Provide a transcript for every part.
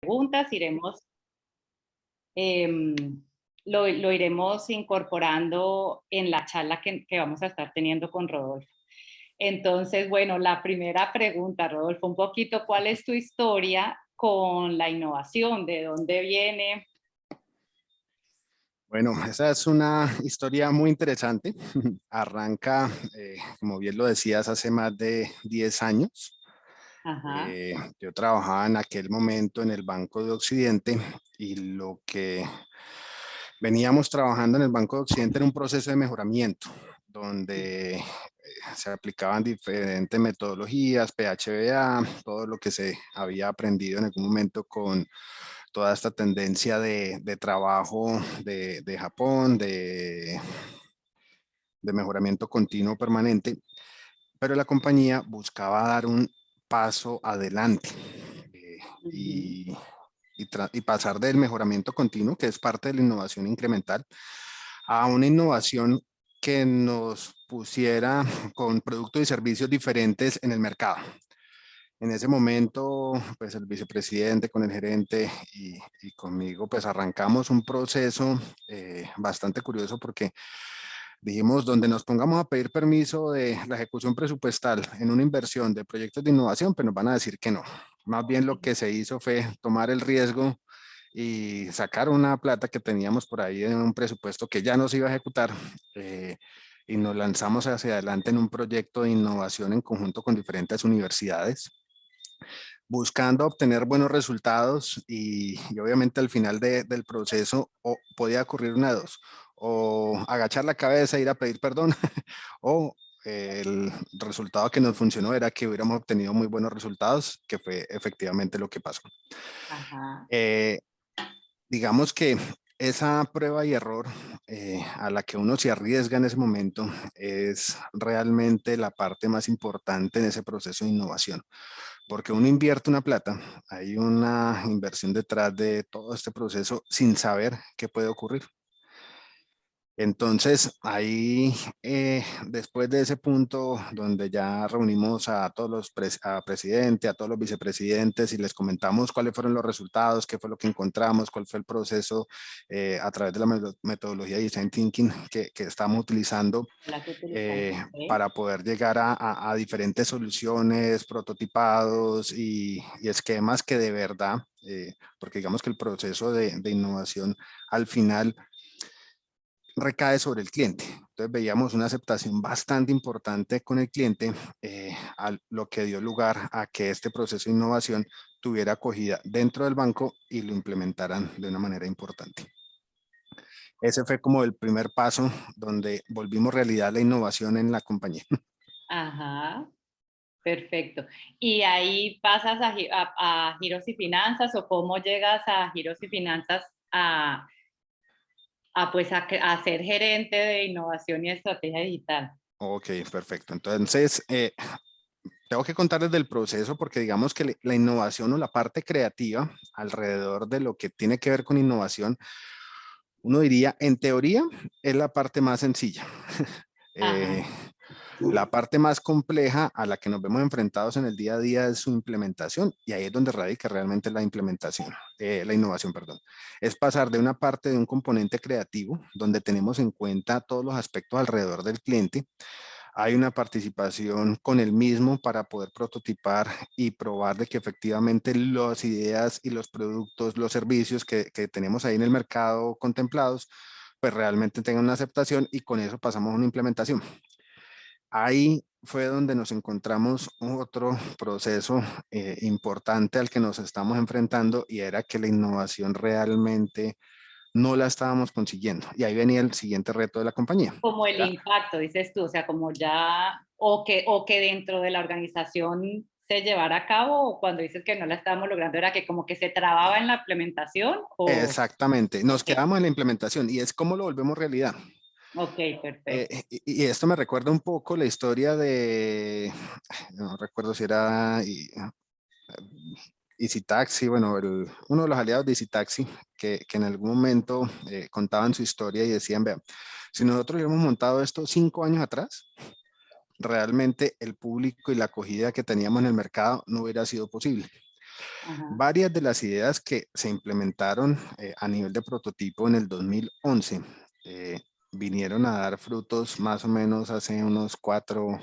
preguntas, em, lo iremos incorporando en la charla que vamos a estar teniendo con Rodolfo. Entonces, bueno, la primera pregunta, Rodolfo, un poquito, ¿cuál es tu historia con la innovación? ¿De dónde viene? Bueno, esa es una historia muy interesante. Arranca, como bien lo decías, hace más de 10 años. Ajá. Yo trabajaba en aquel momento en el Banco de Occidente y lo que veníamos trabajando en el Banco de Occidente era un proceso de mejoramiento donde se aplicaban diferentes metodologías, PHBA, todo lo que se había aprendido en algún momento con toda esta tendencia de trabajo de Japón, de mejoramiento continuo permanente, pero la compañía buscaba dar un paso adelante eh, Ujú. y, y pasar del mejoramiento continuo, que es parte de la innovación incremental, a una innovación que nos pusiera con productos y servicios diferentes en el mercado. En ese momento, pues el vicepresidente con el gerente y conmigo, pues arrancamos un proceso bastante curioso porque dijimos, donde nos pongamos a pedir permiso de la ejecución presupuestal en una inversión de proyectos de innovación, pues nos van a decir que no. Más bien lo que se hizo fue tomar el riesgo y sacar una plata que teníamos por ahí en un presupuesto que ya nos iba a ejecutar y nos lanzamos hacia adelante en un proyecto de innovación en conjunto con diferentes universidades buscando obtener buenos resultados y obviamente al final del proceso podía ocurrir una de dos, o agachar la cabeza e ir a pedir perdón, o el resultado que nos funcionó era que hubiéramos obtenido muy buenos resultados, que fue efectivamente lo que pasó. Ajá. Eh, digamos que esa prueba y error a la que uno se arriesga en ese momento es realmente la parte más importante en ese proceso de innovación porque uno invierte una plata, hay una inversión detrás de todo este proceso sin saber qué puede ocurrir. Entonces, ahí, después de ese punto donde ya reunimos a todos los a presidente, a todos los vicepresidentes y les comentamos cuáles fueron los resultados, qué fue lo que encontramos, cuál fue el proceso a través de la metodología de Design Thinking que estamos utilizando La que utilizamos. Ok. para poder llegar a diferentes soluciones, prototipados y esquemas que de verdad, porque digamos que el proceso de innovación al final recae sobre el cliente. Entonces veíamos una aceptación bastante importante con el cliente, lo que dio lugar a que este proceso de innovación tuviera acogida dentro del banco y lo implementaran de una manera importante. Ese fue como el primer paso donde volvimos realidad la innovación en la compañía. Ajá. Perfecto. ¿Y ahí pasas a giros y finanzas o cómo llegas a giros y finanzas pues a ser gerente de innovación y estrategia digital? Ok, perfecto. Entonces, tengo que contarles del proceso porque digamos que la innovación o la parte creativa alrededor de lo que tiene que ver con innovación, uno diría, en teoría, es la parte más sencilla. Eh, Ajá. la parte más compleja a la que nos vemos enfrentados en el día a día es su implementación y ahí es donde radica realmente la implementación, la innovación, perdón. Es pasar de una parte de un componente creativo donde tenemos en cuenta todos los aspectos alrededor del cliente. Hay una participación con el mismo para poder prototipar y probar de que efectivamente las ideas y los productos, los servicios que tenemos ahí en el mercado contemplados, pues realmente tengan una aceptación y con eso pasamos a una implementación. Ahí fue donde nos encontramos otro proceso importante al que nos estamos enfrentando y era que la innovación realmente no la estábamos consiguiendo. Y ahí venía el siguiente reto de la compañía. Como el impacto, dices tú, o sea, como ya, o que dentro de la organización se llevara a cabo, o cuando dices que no la estábamos logrando, era que como que se trababa en la implementación, o, Exactamente, nos ok, quedamos en la implementación y es cómo lo volvemos realidad. ok, perfecto. Y esto me recuerda un poco la historia de, no recuerdo si era Easy Taxi, bueno, uno de los aliados de Easy Taxi, que en algún momento contaban su historia y decían, vean, si nosotros hubiéramos montado esto 5 años atrás, realmente el público y la acogida que teníamos en el mercado no hubiera sido posible. Ajá. Varias de las ideas que se implementaron a nivel de prototipo en el 2011 vinieron a dar frutos más o menos hace unos 4,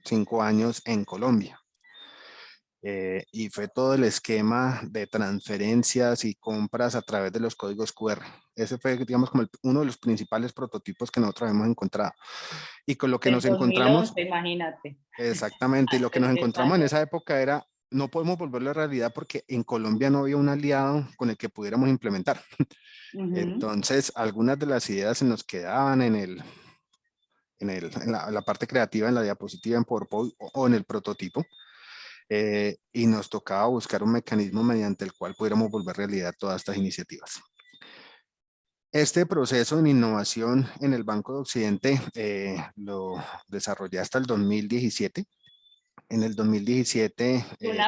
5 años en Colombia. Y fue todo el esquema de transferencias y compras a través de los códigos QR. Ese fue, digamos, como uno de los principales prototipos que nosotros hemos encontrado. Y con lo que Del nos encontramos, 2011, imagínate. exactamente, y lo que Hace nos 10 encontramos en años. esa época era, no podemos volverlo a realidad porque en Colombia no había un aliado con el que pudiéramos implementar. Ujú. Entonces, algunas de las ideas se nos quedaban en la parte creativa, en la diapositiva, en PowerPoint o en el prototipo. Y nos tocaba buscar un mecanismo mediante el cual pudiéramos volver realidad todas estas iniciativas. Este proceso en innovación en el Banco de Occidente lo desarrollé hasta el 2017. En el 2017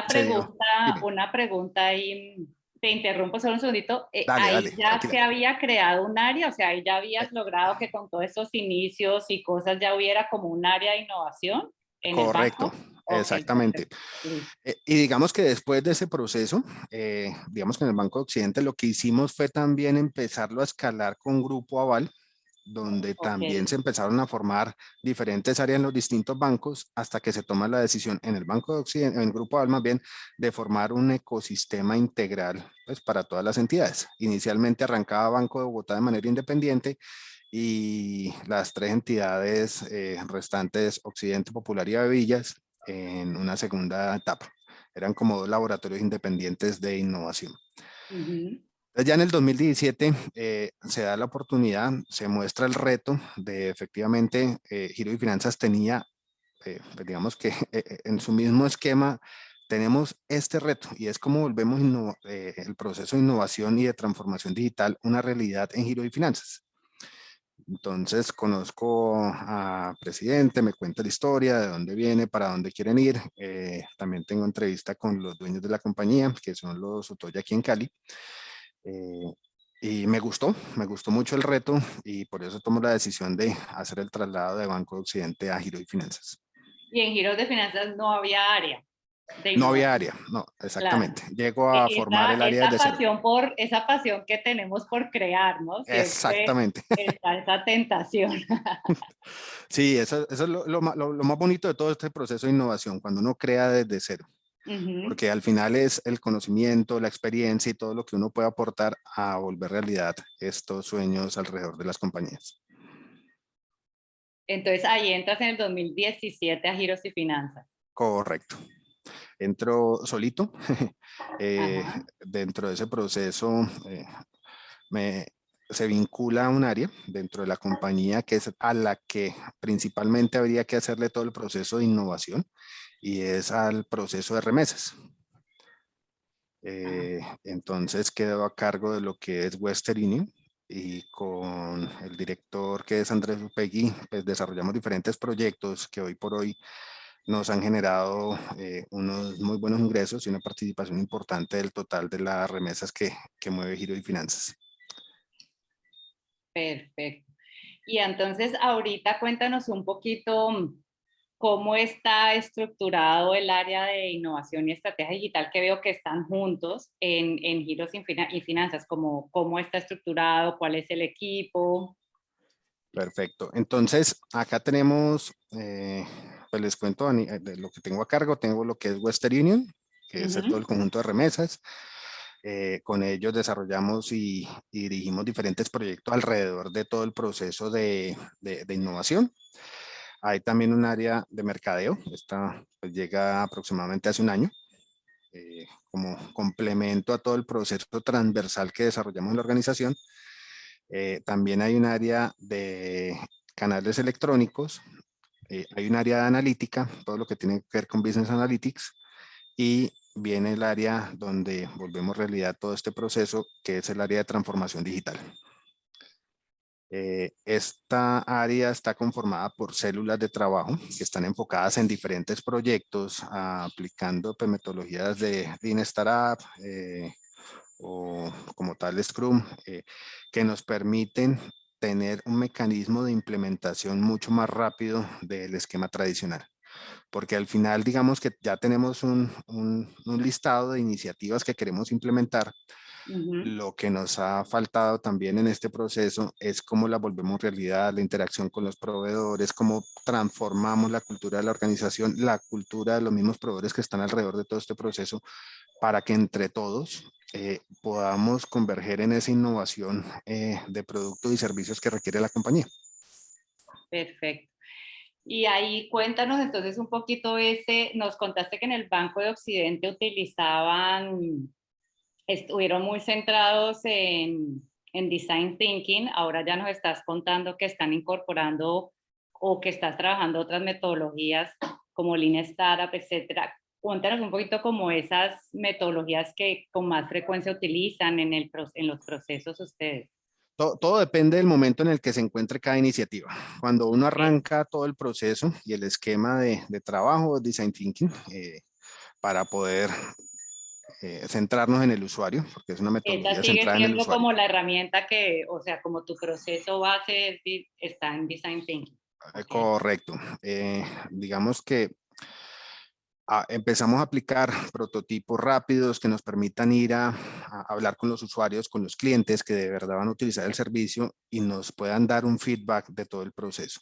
se dio, dime, Una pregunta ahí, te interrumpo solo un segundito. dale, Ahí dale, ya tranquila. se había creado un área, o sea, ahí ya Eh, habías logrado que con todos esos inicios y cosas ya hubiera como un área de innovación en el Correcto, banco. Ok, exactamente. perfecto. Listo. Y digamos que después de ese proceso, digamos que en el Banco de Occidente lo que hicimos fue también empezarlo a escalar con Grupo Aval, donde Ok. también se empezaron a formar diferentes áreas en los distintos bancos hasta que se toma la decisión en el Banco de Occidente, en el Grupo Aval más bien, de formar un ecosistema integral pues, para todas las entidades. Inicialmente arrancaba Banco de Bogotá de manera independiente y las tres entidades restantes, Occidente, Popular y Villas, en una segunda etapa. Eran como dos laboratorios independientes de innovación. Ujú. Entonces, ya en el 2017 se da la oportunidad, se muestra el reto de efectivamente Giro y Finanzas tenía, pues digamos que en su mismo esquema tenemos este reto y es cómo volvemos el proceso de innovación y de transformación digital una realidad en Giro y Finanzas. Entonces conozco a presidente, me cuenta la historia, de dónde viene, para dónde quieren ir. También tengo entrevista con los dueños de la compañía, que son los Utoya aquí en Cali. Eh, y me gustó mucho el reto y por eso tomo la decisión de hacer el traslado de Banco de Occidente a Giro y Finanzas. Y en giros de finanzas no había área de No había innovación. área, no, Claro. exactamente. Llego a formar el área desde cero. Esa pasión que tenemos por crear, ¿no? Siempre Exactamente. está esa tentación. Sí, eso es lo más bonito de todo este proceso de innovación, cuando uno crea desde cero, Ujú. porque al final es el conocimiento, la experiencia y todo lo que uno puede aportar a volver realidad estos sueños alrededor de las compañías. Entonces ahí entras en el 2017 a Giros y Finanzas. Correcto. Entro solito. Eh, Ajá. Dentro de ese proceso me, se vincula a un área dentro de la compañía que es a la que principalmente habría que hacerle todo el proceso de innovación y es al proceso de remesas. Ajá. Entonces quedo a cargo de lo que es Western Union y con el director que es Andrés Upegui, pues desarrollamos diferentes proyectos que hoy por hoy nos han generado unos muy buenos ingresos y una participación importante del total de las remesas que mueve Giro y Finanzas. Perfecto. Y entonces ahorita cuéntanos un poquito cómo está estructurado el área de innovación y estrategia digital, que veo que están juntos en Giros y Finanzas, como cómo está estructurado, cuál es el equipo. Perfecto. Entonces, acá tenemos, pues les cuento de lo que tengo a cargo. Tengo lo que es Western Union, que es todo Ujú. el conjunto de remesas. Con ellos desarrollamos y dirigimos diferentes proyectos alrededor de todo el proceso de innovación. Hay también un área de mercadeo. Esta pues, llega aproximadamente hace un año. Como complemento a todo el proceso transversal que desarrollamos en la organización. También hay un área de canales electrónicos, hay un área de analítica, todo lo que tiene que ver con Business Analytics, y viene el área donde volvemos realidad todo este proceso, que es el área de transformación digital. Esta área está conformada por células de trabajo que están enfocadas en diferentes proyectos, aplicando pues, metodologías de Lean Startup, o como tal Scrum, que nos permiten tener un mecanismo de implementación mucho más rápido del esquema tradicional. porque al final digamos que ya tenemos un listado de iniciativas que queremos implementar. Ujú. Lo que nos ha faltado también en este proceso es cómo la volvemos realidad, la interacción con los proveedores, cómo transformamos la cultura de la organización, la cultura de los mismos proveedores que están alrededor de todo este proceso, para que entre todos podamos converger en esa innovación de productos y servicios que requiere la compañía. Perfecto. Y ahí cuéntanos entonces un poquito nos contaste que en el Banco de Occidente estuvieron muy centrados en design thinking, ahora ya nos estás contando que están incorporando o que estás trabajando otras metodologías como Lean Startup, etcétera. Cuéntanos un poquito como esas metodologías que con más frecuencia utilizan en los procesos ustedes. Todo depende del momento en el que se encuentre cada iniciativa. Cuando uno Okay. arranca todo el proceso y el esquema de trabajo, design thinking, para poder centrarnos en el usuario, porque es una Esa metodología sigue centrada en el siendo usuario. como la herramienta o sea, como tu proceso base está en design thinking. Okay. Correcto. Digamos que empezamos a aplicar prototipos rápidos que nos permitan ir a hablar con los usuarios, con los clientes que de verdad van a utilizar el servicio y nos puedan dar un feedback de todo el proceso.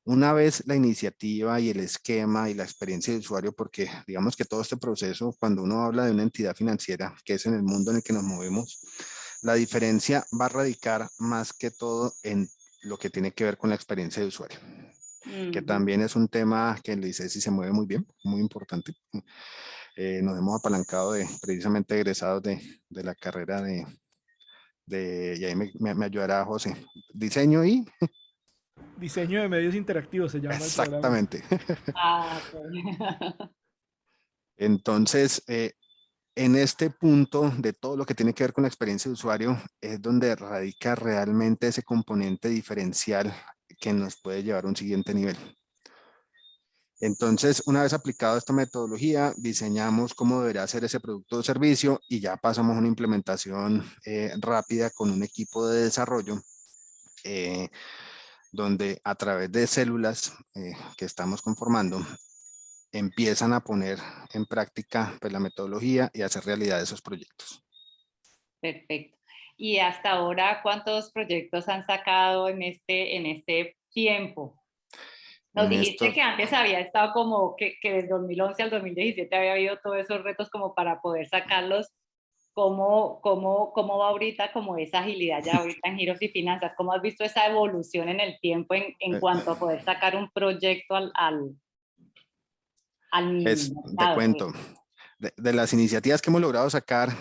Una vez la iniciativa y el esquema y la experiencia de usuario, porque digamos que todo este proceso, cuando uno habla de una entidad financiera, que es en el mundo en el que nos movemos, la diferencia va a radicar más que todo en lo que tiene que ver con la experiencia de usuario, que Ujú. también es un tema que el ICESI se mueve muy bien, muy importante. Nos hemos apalancado de precisamente egresados de la carrera y ahí me ayudará José. Diseño y Diseño de medios interactivos se llama el programa. exactamente. Ah, ok. Entonces, en este punto de todo lo que tiene que ver con la experiencia de usuario es donde radica realmente ese componente diferencial que nos puede llevar a un siguiente nivel. Entonces, una vez aplicado esta metodología, diseñamos cómo debería ser ese producto o servicio y ya pasamos a una implementación rápida con un equipo de desarrollo eh, donde a través de células que estamos conformando, empiezan a poner en práctica pues, la metodología y hacer realidad esos proyectos. Perfecto. Y hasta ahora, ¿cuántos proyectos han sacado en este tiempo? Nos En dijiste estos, que antes había estado como que desde 2011 al 2017 había habido todos esos retos como para poder sacarlos. ¿Cómo va ahorita como esa agilidad ya ahorita en giros y finanzas? ¿Cómo has visto esa evolución en el tiempo en eh, cuanto a poder sacar un proyecto al te mercado, pues? cuento, de las iniciativas que hemos logrado sacar,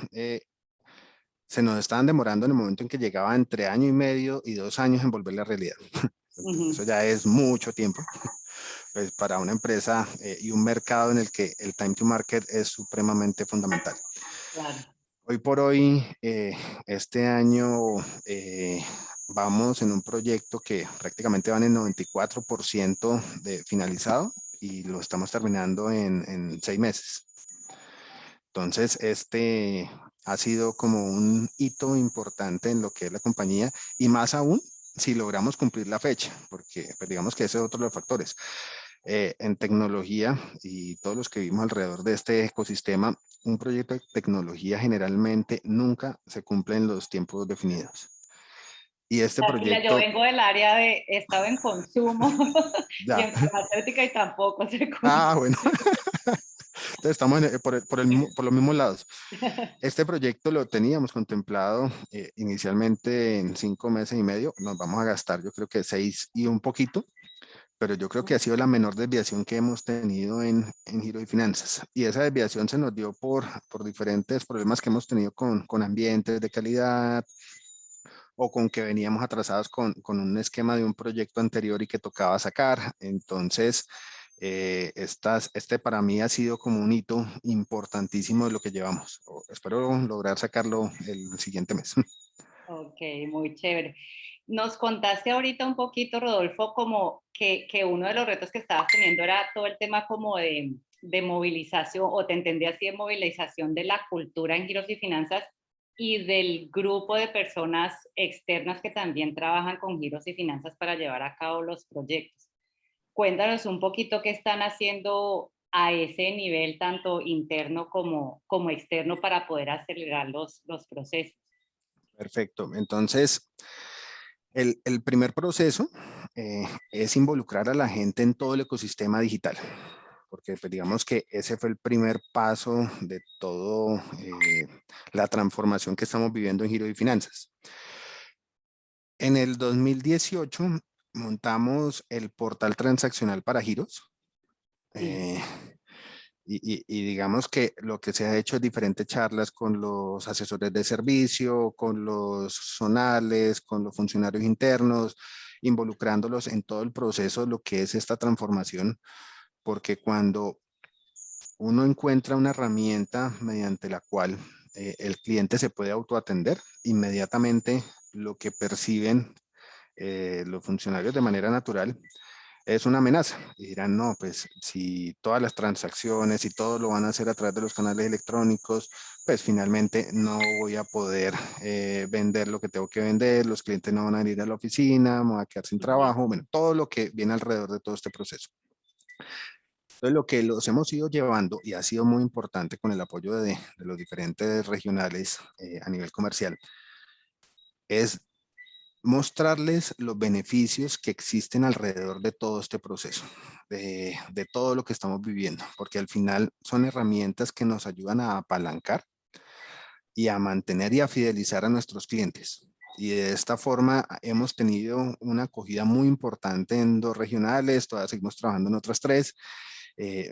se nos estaban demorando en el momento en que llegaba entre año y medio y 2 años en volver la realidad. Eso Ujú. ya es mucho tiempo pues, para una empresa y un mercado en el que el time to market es supremamente fundamental. Claro. Hoy por hoy, este año vamos en un proyecto que prácticamente van en 94% de finalizado y lo estamos terminando en 6 meses. Entonces, este ha sido como un hito importante en lo que es la compañía y más aún si logramos cumplir la fecha, porque pues, digamos que ese es otro de los factores. En tecnología y todos los que vimos alrededor de este ecosistema, un proyecto de tecnología generalmente nunca se cumple en los tiempos definidos. Y este Tranquila, yo proyecto, vengo del área he estado en consumo y ya, en farmacéutica y tampoco se cumple. bueno, entonces estamos por los mismos lados. Este proyecto lo teníamos contemplado inicialmente en 5 meses y medio, nos vamos a gastar yo creo que 6 y un poquito, pero yo creo que ha sido la menor desviación que hemos tenido en Giro y Finanzas. Y esa desviación se nos dio por diferentes problemas que hemos tenido con ambientes de calidad o con que veníamos atrasados con un esquema de un proyecto anterior y que tocaba sacar. Entonces, este para mí ha sido como un hito importantísimo de lo que llevamos. Espero lograr sacarlo el siguiente mes. Ok, muy chévere. Nos contaste ahorita un poquito, Rodolfo, como que uno de los retos que estabas teniendo era todo el tema como de movilización, o te entendí así, de movilización de la cultura en giros y finanzas y del grupo de personas externas que también trabajan con giros y finanzas para llevar a cabo los proyectos. cuéntanos un poquito qué están haciendo a ese nivel, tanto interno como externo, para poder acelerar los procesos. Perfecto. Entonces, el primer proceso es involucrar a la gente en todo el ecosistema digital, porque pues, digamos que ese fue el primer paso de todo la transformación que estamos viviendo en Giro y Finanzas. En el 2018 montamos el portal transaccional para giros. Sí. Y digamos que lo que se ha hecho es diferentes charlas con los asesores de servicio, con los zonales, con los funcionarios internos, involucrándolos en todo el proceso de lo que es esta transformación, porque cuando uno encuentra una herramienta mediante la cual el cliente se puede autoatender, inmediatamente lo que perciben los funcionarios de manera natural es una amenaza. Y dirán, no, pues si todas las transacciones y todo lo van a hacer a través de los canales electrónicos, pues finalmente no voy a poder vender lo que tengo que vender, los clientes no van a ir a la oficina, me voy a quedar sin trabajo, bueno, todo lo que viene alrededor de todo este proceso. Entonces, lo que los hemos ido llevando y ha sido muy importante con el apoyo de los diferentes regionales a nivel comercial es mostrarles los beneficios que existen alrededor de todo este proceso, de todo lo que estamos viviendo, porque al final son herramientas que nos ayudan a apalancar y a mantener y a fidelizar a nuestros clientes. Y de esta forma hemos tenido una acogida muy importante en 2 regionales, todavía seguimos trabajando en otras 3,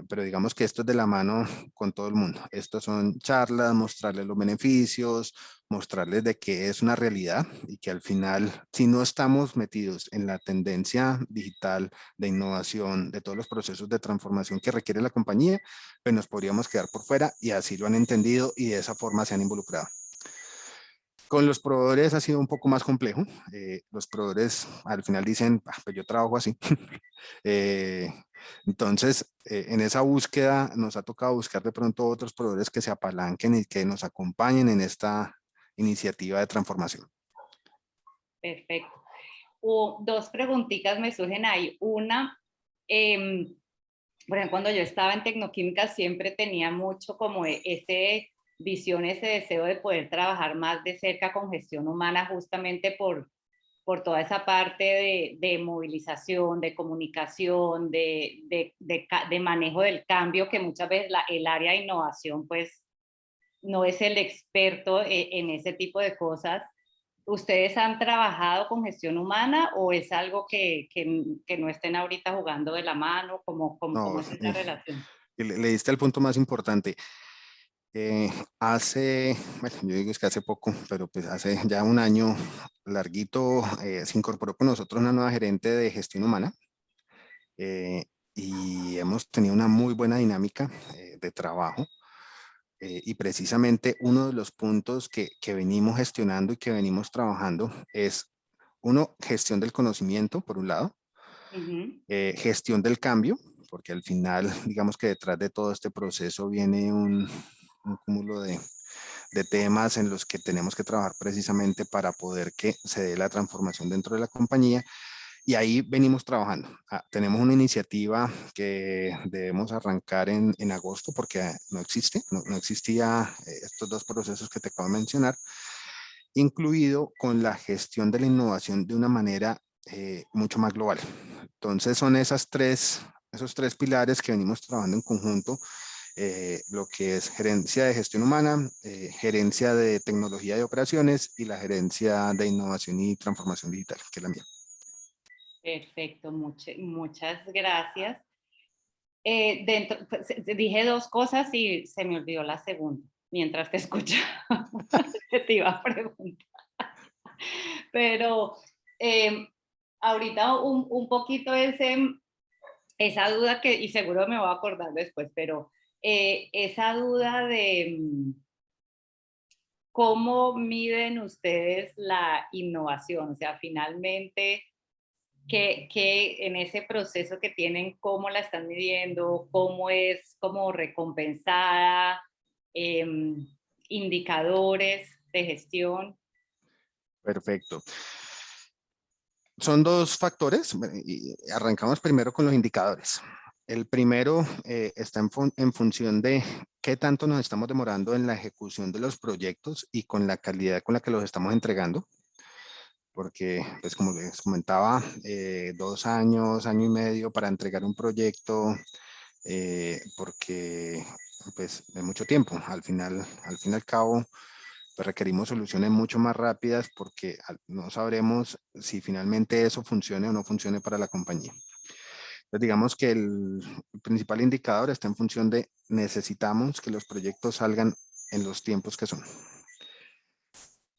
pero digamos que esto es de la mano con todo el mundo. Estas son charlas, mostrarles los beneficios, mostrarles de que es una realidad y que al final, si no estamos metidos en la tendencia digital de innovación, de todos los procesos de transformación que requiere la compañía, pues nos podríamos quedar por fuera y así lo han entendido y de esa forma se han involucrado. Con los proveedores ha sido un poco más complejo. Los proveedores al final dicen, ah, pues yo trabajo así. eh, entonces, en esa búsqueda nos ha tocado buscar de pronto otros proveedores que se apalanquen y que nos acompañen en esta iniciativa de transformación. Perfecto. Dos preguntitas me surgen ahí. Una, por ejemplo, cuando yo estaba en Tecnoquímica siempre tenía mucho como ese visión, ese deseo de poder trabajar más de cerca con gestión humana, justamente por toda esa parte de movilización, de comunicación, de manejo del cambio, que muchas veces el área de innovación pues no es el experto en ese tipo de cosas. ¿Ustedes han trabajado con gestión humana o es algo que no estén ahorita jugando de la mano? ¿Cómo No, es esa relación? le diste el punto más importante. Bueno, yo digo es que hace poco, pero pues hace ya un año larguito, se incorporó con nosotros una nueva gerente de gestión humana y hemos tenido una muy buena dinámica de trabajo. Y precisamente uno de los puntos que venimos gestionando y que venimos trabajando es, uno, gestión del conocimiento, por un lado, gestión del cambio, porque al final, digamos que detrás de todo este proceso viene un cúmulo de temas en los que tenemos que trabajar precisamente para poder que se dé la transformación dentro de la compañía. Y ahí venimos trabajando. Tenemos una iniciativa que debemos arrancar en agosto porque no existe, no existía estos 2 procesos que te acabo de mencionar, incluido con la gestión de la innovación de una manera mucho más global. Entonces son esos 3 pilares que venimos trabajando en conjunto, lo que es gerencia de gestión humana, gerencia de tecnología de operaciones y la gerencia de innovación y transformación digital, que es la mía. Perfecto, muchas gracias. Pues, dije 2 cosas y se me olvidó la segunda mientras te escuchaba. Te iba a preguntar. Pero ahorita un poquito esa duda que, y seguro me voy a acordar después, pero esa duda de cómo miden ustedes la innovación, o sea, finalmente, que en ese proceso que tienen, cómo la están midiendo, cómo es como recompensada, indicadores de gestión. Perfecto. son dos factores y arrancamos primero con los indicadores. El primero está en función de qué tanto nos estamos demorando en la ejecución de los proyectos y con la calidad con la que los estamos entregando. Porque, pues como les comentaba, 2 años, año y medio para entregar un proyecto, porque pues es mucho tiempo. Al fin y al cabo, pues requerimos soluciones mucho más rápidas porque no sabremos si finalmente eso funcione o no funcione para la compañía. Entonces, digamos que el principal indicador está en función de necesitamos que los proyectos salgan en los tiempos que son.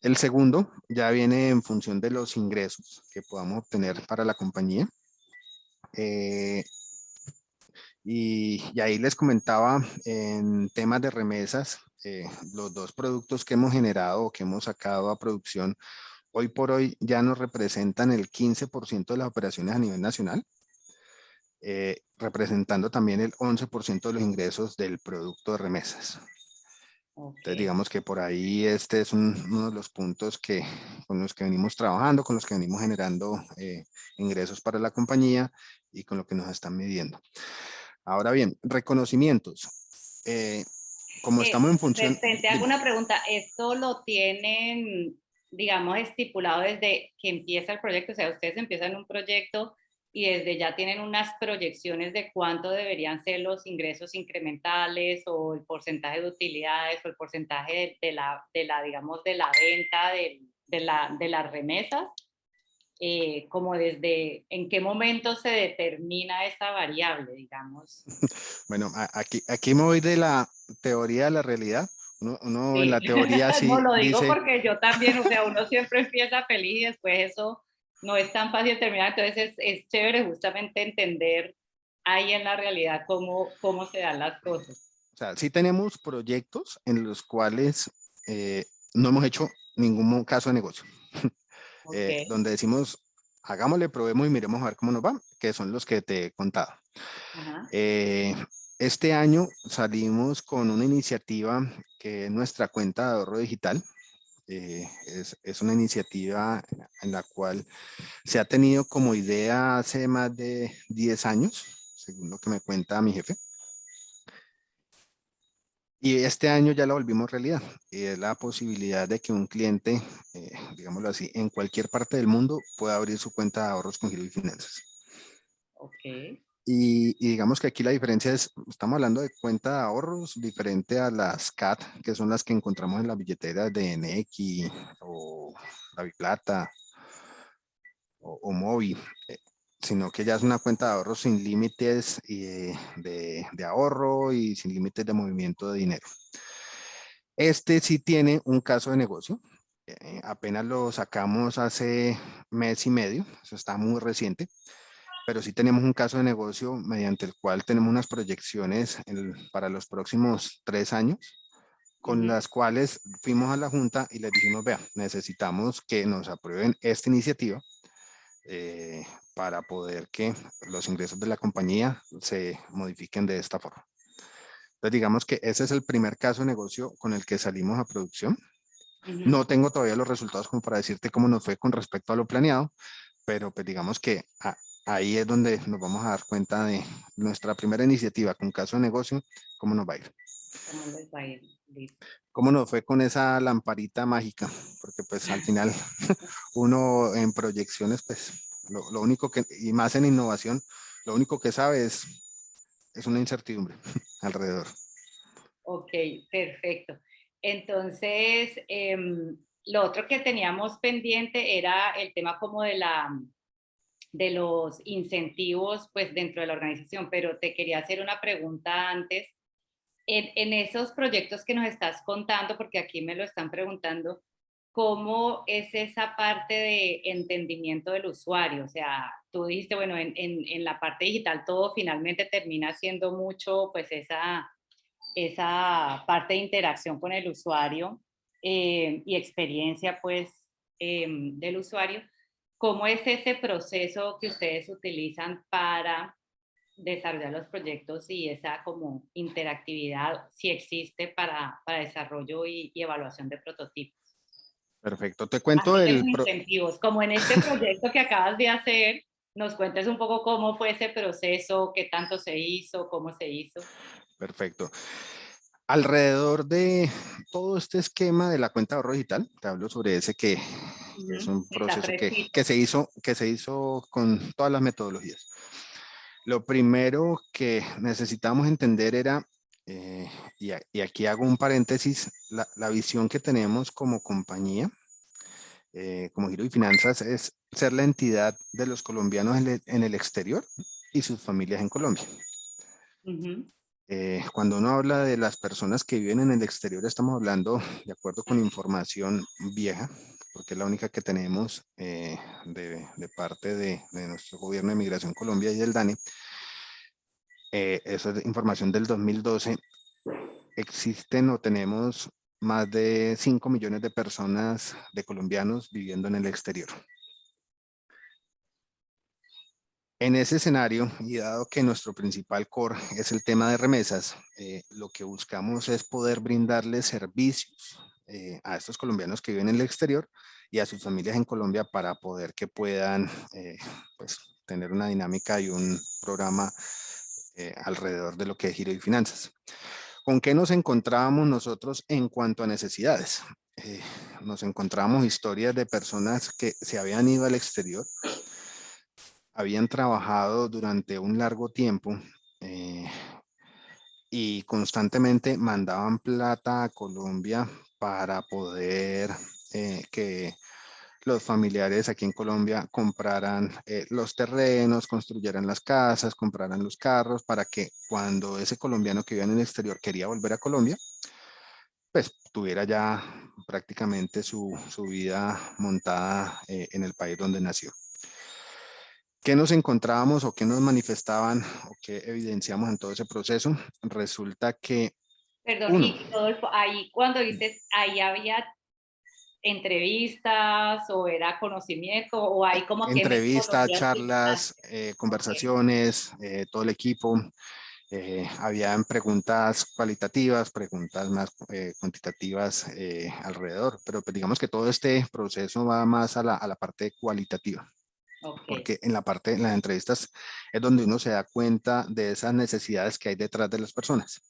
El segundo ya viene en función de los ingresos que podamos obtener para la compañía. Eh, y ahí les comentaba en temas de remesas, los dos productos que hemos generado o que hemos sacado a producción, hoy por hoy ya nos representan el 15% de las operaciones a nivel nacional, representando también el 11% de los ingresos del producto de remesas. Entonces, Ok. digamos que por ahí este es uno de los puntos con los que venimos trabajando, con los que venimos generando ingresos para la compañía y con lo que nos están midiendo. Ahora bien, reconocimientos. Como estamos en función... Te hago una pregunta. ¿Esto lo tienen, digamos, estipulado desde que empieza el proyecto? O sea, ustedes empiezan un proyecto y desde ya tienen unas proyecciones de cuánto deberían ser los ingresos incrementales o el porcentaje de utilidades o el porcentaje digamos, de la venta de las remesas. Como desde en qué momento se determina esa variable, digamos. Bueno, aquí me voy de la teoría a la realidad. Uno en Sí, la teoría no sí lo digo dice, porque yo también, o sea, uno siempre empieza feliz y después eso no es tan fácil terminar, entonces es chévere justamente entender ahí en la realidad cómo se dan las cosas. o sea, sí tenemos proyectos en los cuales no hemos hecho ningún caso de negocio. Ok, Donde decimos, hagámosle, probemos y miremos a ver cómo nos va, que son los que te he contado. ajá, Eh, este año salimos con una iniciativa que es nuestra cuenta de ahorro digital. Es una iniciativa en la cual se ha tenido como idea hace más de 10 años, según lo que me cuenta mi jefe. Y este año ya la volvimos realidad. Y es la posibilidad de que un cliente, digámoslo así, en cualquier parte del mundo pueda abrir su cuenta de ahorros con Giro y Finanzas. ok, Y digamos que aquí la diferencia es, estamos hablando de cuenta de ahorros diferente a las CAT, que son las que encontramos en las billeteras de Nequi o la Biplata o Movi, sino que ya es una cuenta de ahorros sin límites de ahorro y sin límites de movimiento de dinero. Este sí tiene un caso de negocio. Apenas lo sacamos hace mes y medio, eso está muy reciente, pero sí tenemos un caso de negocio mediante el cual tenemos unas proyecciones para los próximos 3 años, con ujú, las cuales fuimos a la Junta y les dijimos, vea, necesitamos que nos aprueben esta iniciativa para poder que los ingresos de la compañía se modifiquen de esta forma. Entonces, digamos que ese es el primer caso de negocio con el que salimos a producción. ujú. No tengo todavía los resultados como para decirte cómo nos fue con respecto a lo planeado, pero pues digamos que ahí es donde nos vamos a dar cuenta de nuestra primera iniciativa con caso de negocio, cómo nos va a ir. ¿Cómo les va a ir? Listo. Cómo nos fue con esa lamparita mágica, porque pues al final uno en proyecciones, pues lo único que, y más en innovación, lo único que sabe es una incertidumbre alrededor. Ok, perfecto. Entonces, lo otro que teníamos pendiente era el tema como de los incentivos pues dentro de la organización, pero te quería hacer una pregunta antes. En esos proyectos que nos estás contando, porque aquí me lo están preguntando, ¿cómo es esa parte de entendimiento del usuario? O sea, tú dijiste, bueno, en la parte digital todo finalmente termina siendo mucho pues esa parte de interacción con el usuario y experiencia pues del usuario. ¿Cómo es ese proceso que ustedes utilizan para desarrollar los proyectos y esa como interactividad si existe para desarrollo y evaluación de prototipos? Perfecto. Te cuento Así de los incentivos, como en este proyecto que acabas de hacer, nos cuentes un poco cómo fue ese proceso, qué tanto se hizo, cómo se hizo. Perfecto. Alrededor de todo este esquema de la cuenta de ahorro digital, te hablo sobre ese que es un Está proceso fresquito. que se hizo con todas las metodologías. Lo primero que necesitamos entender era, y aquí hago un paréntesis, la visión que tenemos como compañía, como Giro y Finanzas, es ser la entidad de los colombianos en el exterior y sus familias en Colombia. Cuando uno habla de las personas que viven en el exterior, estamos hablando, de acuerdo con información vieja, porque es la única que tenemos de parte de nuestro gobierno de Migración Colombia y del DANE. Esa es información del 2012. Existen o tenemos más de 5 millones de personas, de colombianos viviendo en el exterior. En ese escenario, y dado que nuestro principal core es el tema de remesas, lo que buscamos es poder brindarles servicios a estos colombianos que viven en el exterior y a sus familias en Colombia para poder que puedan pues, tener una dinámica y un programa alrededor de lo que es Giro y Finanzas. ¿Con qué nos encontrábamos nosotros en cuanto a necesidades? Nos encontramos historias de personas que se habían ido al exterior, habían trabajado durante un largo tiempo y constantemente mandaban plata a Colombia para poder que los familiares aquí en Colombia compraran los terrenos, construyeran las casas, compraran los carros, para que cuando ese colombiano que vivía en el exterior quería volver a Colombia, pues tuviera ya prácticamente su vida montada en el país donde nació. ¿Qué nos encontrábamos o qué nos manifestaban o qué evidenciamos en todo ese proceso? Resulta que, Perdón, uno, y Rodolfo, ahí cuando dices, ahí había entrevistas o era conocimiento o hay como que entrevistas, metodologías que charlas, conversaciones, todo el equipo, habían preguntas cualitativas, preguntas más cuantitativas alrededor, pero pues digamos que todo este proceso va más a la parte cualitativa. Porque en en las entrevistas es donde uno se da cuenta de esas necesidades que hay detrás de las personas.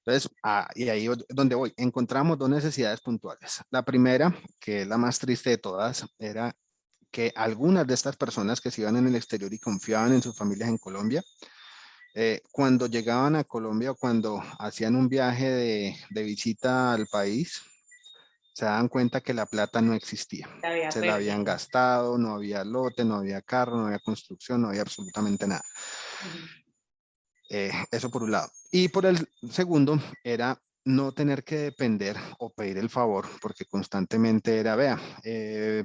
Entonces, y ahí es donde voy. Encontramos dos necesidades puntuales. La primera, que es la más triste de todas, era que algunas de estas personas que se iban en el exterior y confiaban en sus familias en Colombia, cuando llegaban a Colombia o cuando hacían un viaje de visita al país, se daban cuenta que la plata no existía. se había Se la habían perdido. gastado, no había lote, no había carro, no había construcción, no había absolutamente nada. Eso por un lado. Y por el segundo era no tener que depender o pedir el favor, porque constantemente era, vea,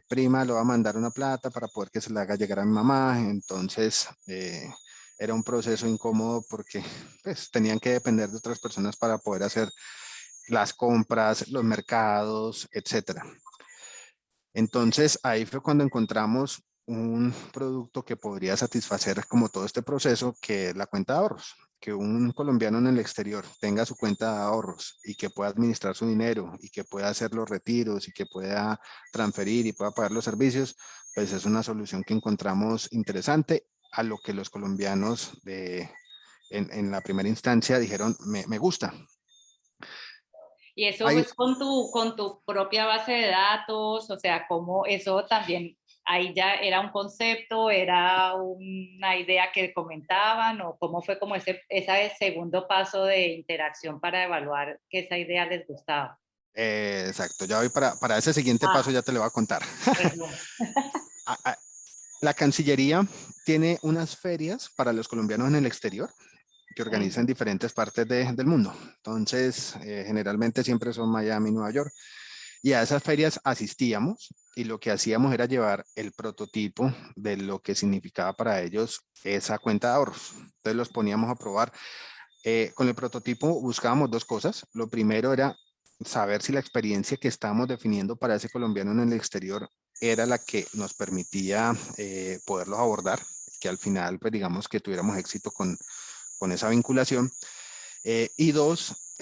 prima, le va a mandar una plata para poder que se la haga llegar a mi mamá. Entonces, era un proceso incómodo porque pues, tenían que depender de otras personas para poder hacer las compras, los mercados, etcétera. Entonces, ahí fue cuando encontramos un producto que podría satisfacer como todo este proceso, que es la cuenta de ahorros. Que un colombiano en el exterior tenga su cuenta de ahorros y que pueda administrar su dinero y que pueda hacer los retiros y que pueda transferir y pueda pagar los servicios, pues es una solución que encontramos interesante, a lo que los colombianos en la primera instancia dijeron, me gusta. Y eso Hay, es con tu propia base de datos, o sea, cómo eso también, ahí ya era un concepto, era una idea que comentaban, o cómo fue como ese segundo paso de interacción para evaluar que esa idea les gustaba. exacto, ya voy para ese siguiente paso, ya te lo voy a contar. Perdón. La Cancillería tiene unas ferias para los colombianos en el exterior que organizan diferentes partes del mundo. Entonces, generalmente siempre son Miami, Nueva York. Y a esas ferias asistíamos y lo que hacíamos era llevar el prototipo de lo que significaba para ellos esa cuenta de ahorros. Entonces los poníamos a probar. Con el prototipo buscábamos dos cosas. Lo primero era saber si la experiencia que estábamos definiendo para ese colombiano en el exterior era la que nos permitía poderlos abordar, que al final, pues digamos que tuviéramos éxito con esa vinculación. Y dos,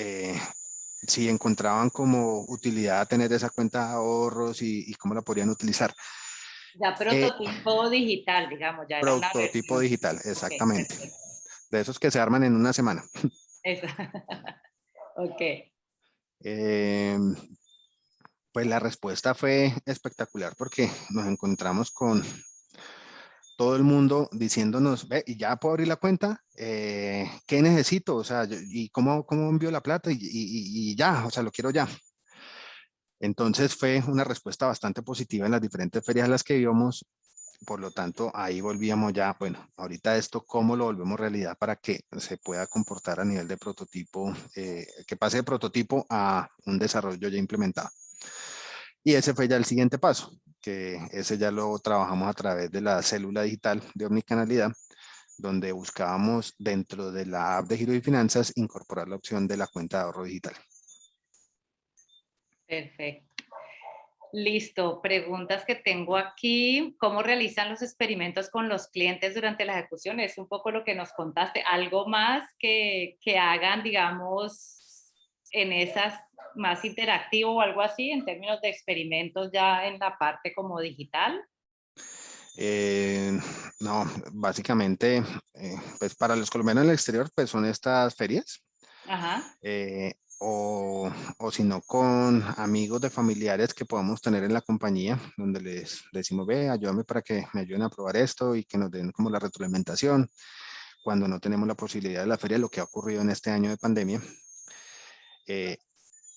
si encontraban como utilidad tener esa cuenta de ahorros y cómo la podrían utilizar. Ya prototipo digital, digamos, ya era una Prototipo versión. digital, Ok, exactamente. perfecto. De esos que se arman en una semana. Esa. Ok, Eh, pues la respuesta fue espectacular porque nos encontramos con todo el mundo diciéndonos, ve, y ya puedo abrir la cuenta, ¿qué necesito? O sea, ¿y cómo envío la plata? Y ya, o sea, lo quiero ya. Entonces fue una respuesta bastante positiva en las diferentes ferias a las que íbamos. Por lo tanto, ahí volvíamos ya, bueno, ahorita esto, ¿cómo lo volvemos realidad para que se pueda comportar a nivel de prototipo, que pase de prototipo a un desarrollo ya implementado? Y ese fue ya el siguiente paso, que ese ya lo trabajamos a través de la célula digital de omnicanalidad, donde buscábamos dentro de la app de Giro y Finanzas incorporar la opción de la cuenta de ahorro digital. perfecto. Listo, preguntas que tengo aquí. ¿Cómo realizan los experimentos con los clientes durante la ejecución? Es un poco lo que nos contaste. ¿Algo más que hagan, digamos, en esas más interactivo o algo así en términos de experimentos ya en la parte como digital? Eh, no, básicamente, pues para los colombianos en el exterior, pues son estas ferias, Ajá, o si no, con amigos de familiares que podamos tener en la compañía, donde les decimos, ve, ayúdame para que me ayuden a probar esto y que nos den como la retroalimentación. Cuando no tenemos la posibilidad de la feria, lo que ha ocurrido en este año de pandemia. Eh,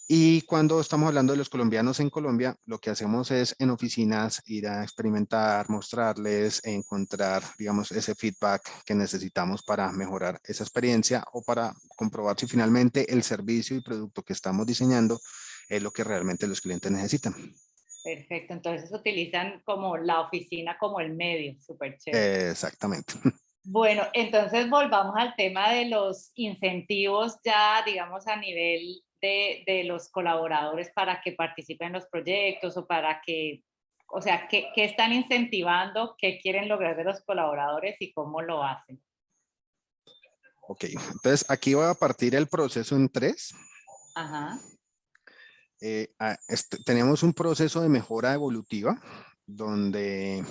Y cuando estamos hablando de los colombianos en Colombia, lo que hacemos es en oficinas ir a experimentar, mostrarles, encontrar, digamos, ese feedback que necesitamos para mejorar esa experiencia o para comprobar si finalmente el servicio y producto que estamos diseñando es lo que realmente los clientes necesitan. perfecto. Entonces utilizan como la oficina como el medio, súper chévere. Exactamente. Bueno, entonces volvamos al tema de los incentivos ya, digamos, a nivel de los colaboradores para que participen en los proyectos o para que, o sea, ¿qué están incentivando? ¿Qué quieren lograr de los colaboradores y cómo lo hacen? Ok, entonces aquí voy a partir el proceso en tres. Ajá, Tenemos un proceso de mejora evolutiva donde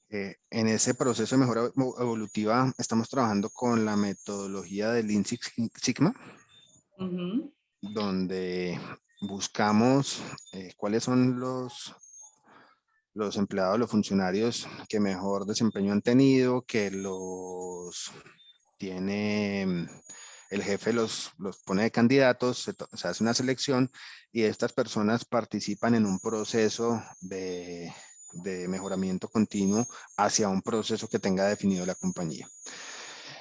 en ese proceso de mejora evolutiva estamos trabajando con la metodología del Lean Six Sigma, ujú, donde buscamos cuáles son los empleados, los funcionarios que mejor desempeño han tenido, que los tiene el jefe, los pone de candidatos, se hace una selección y estas personas participan en un proceso de mejoramiento continuo hacia un proceso que tenga definido la compañía.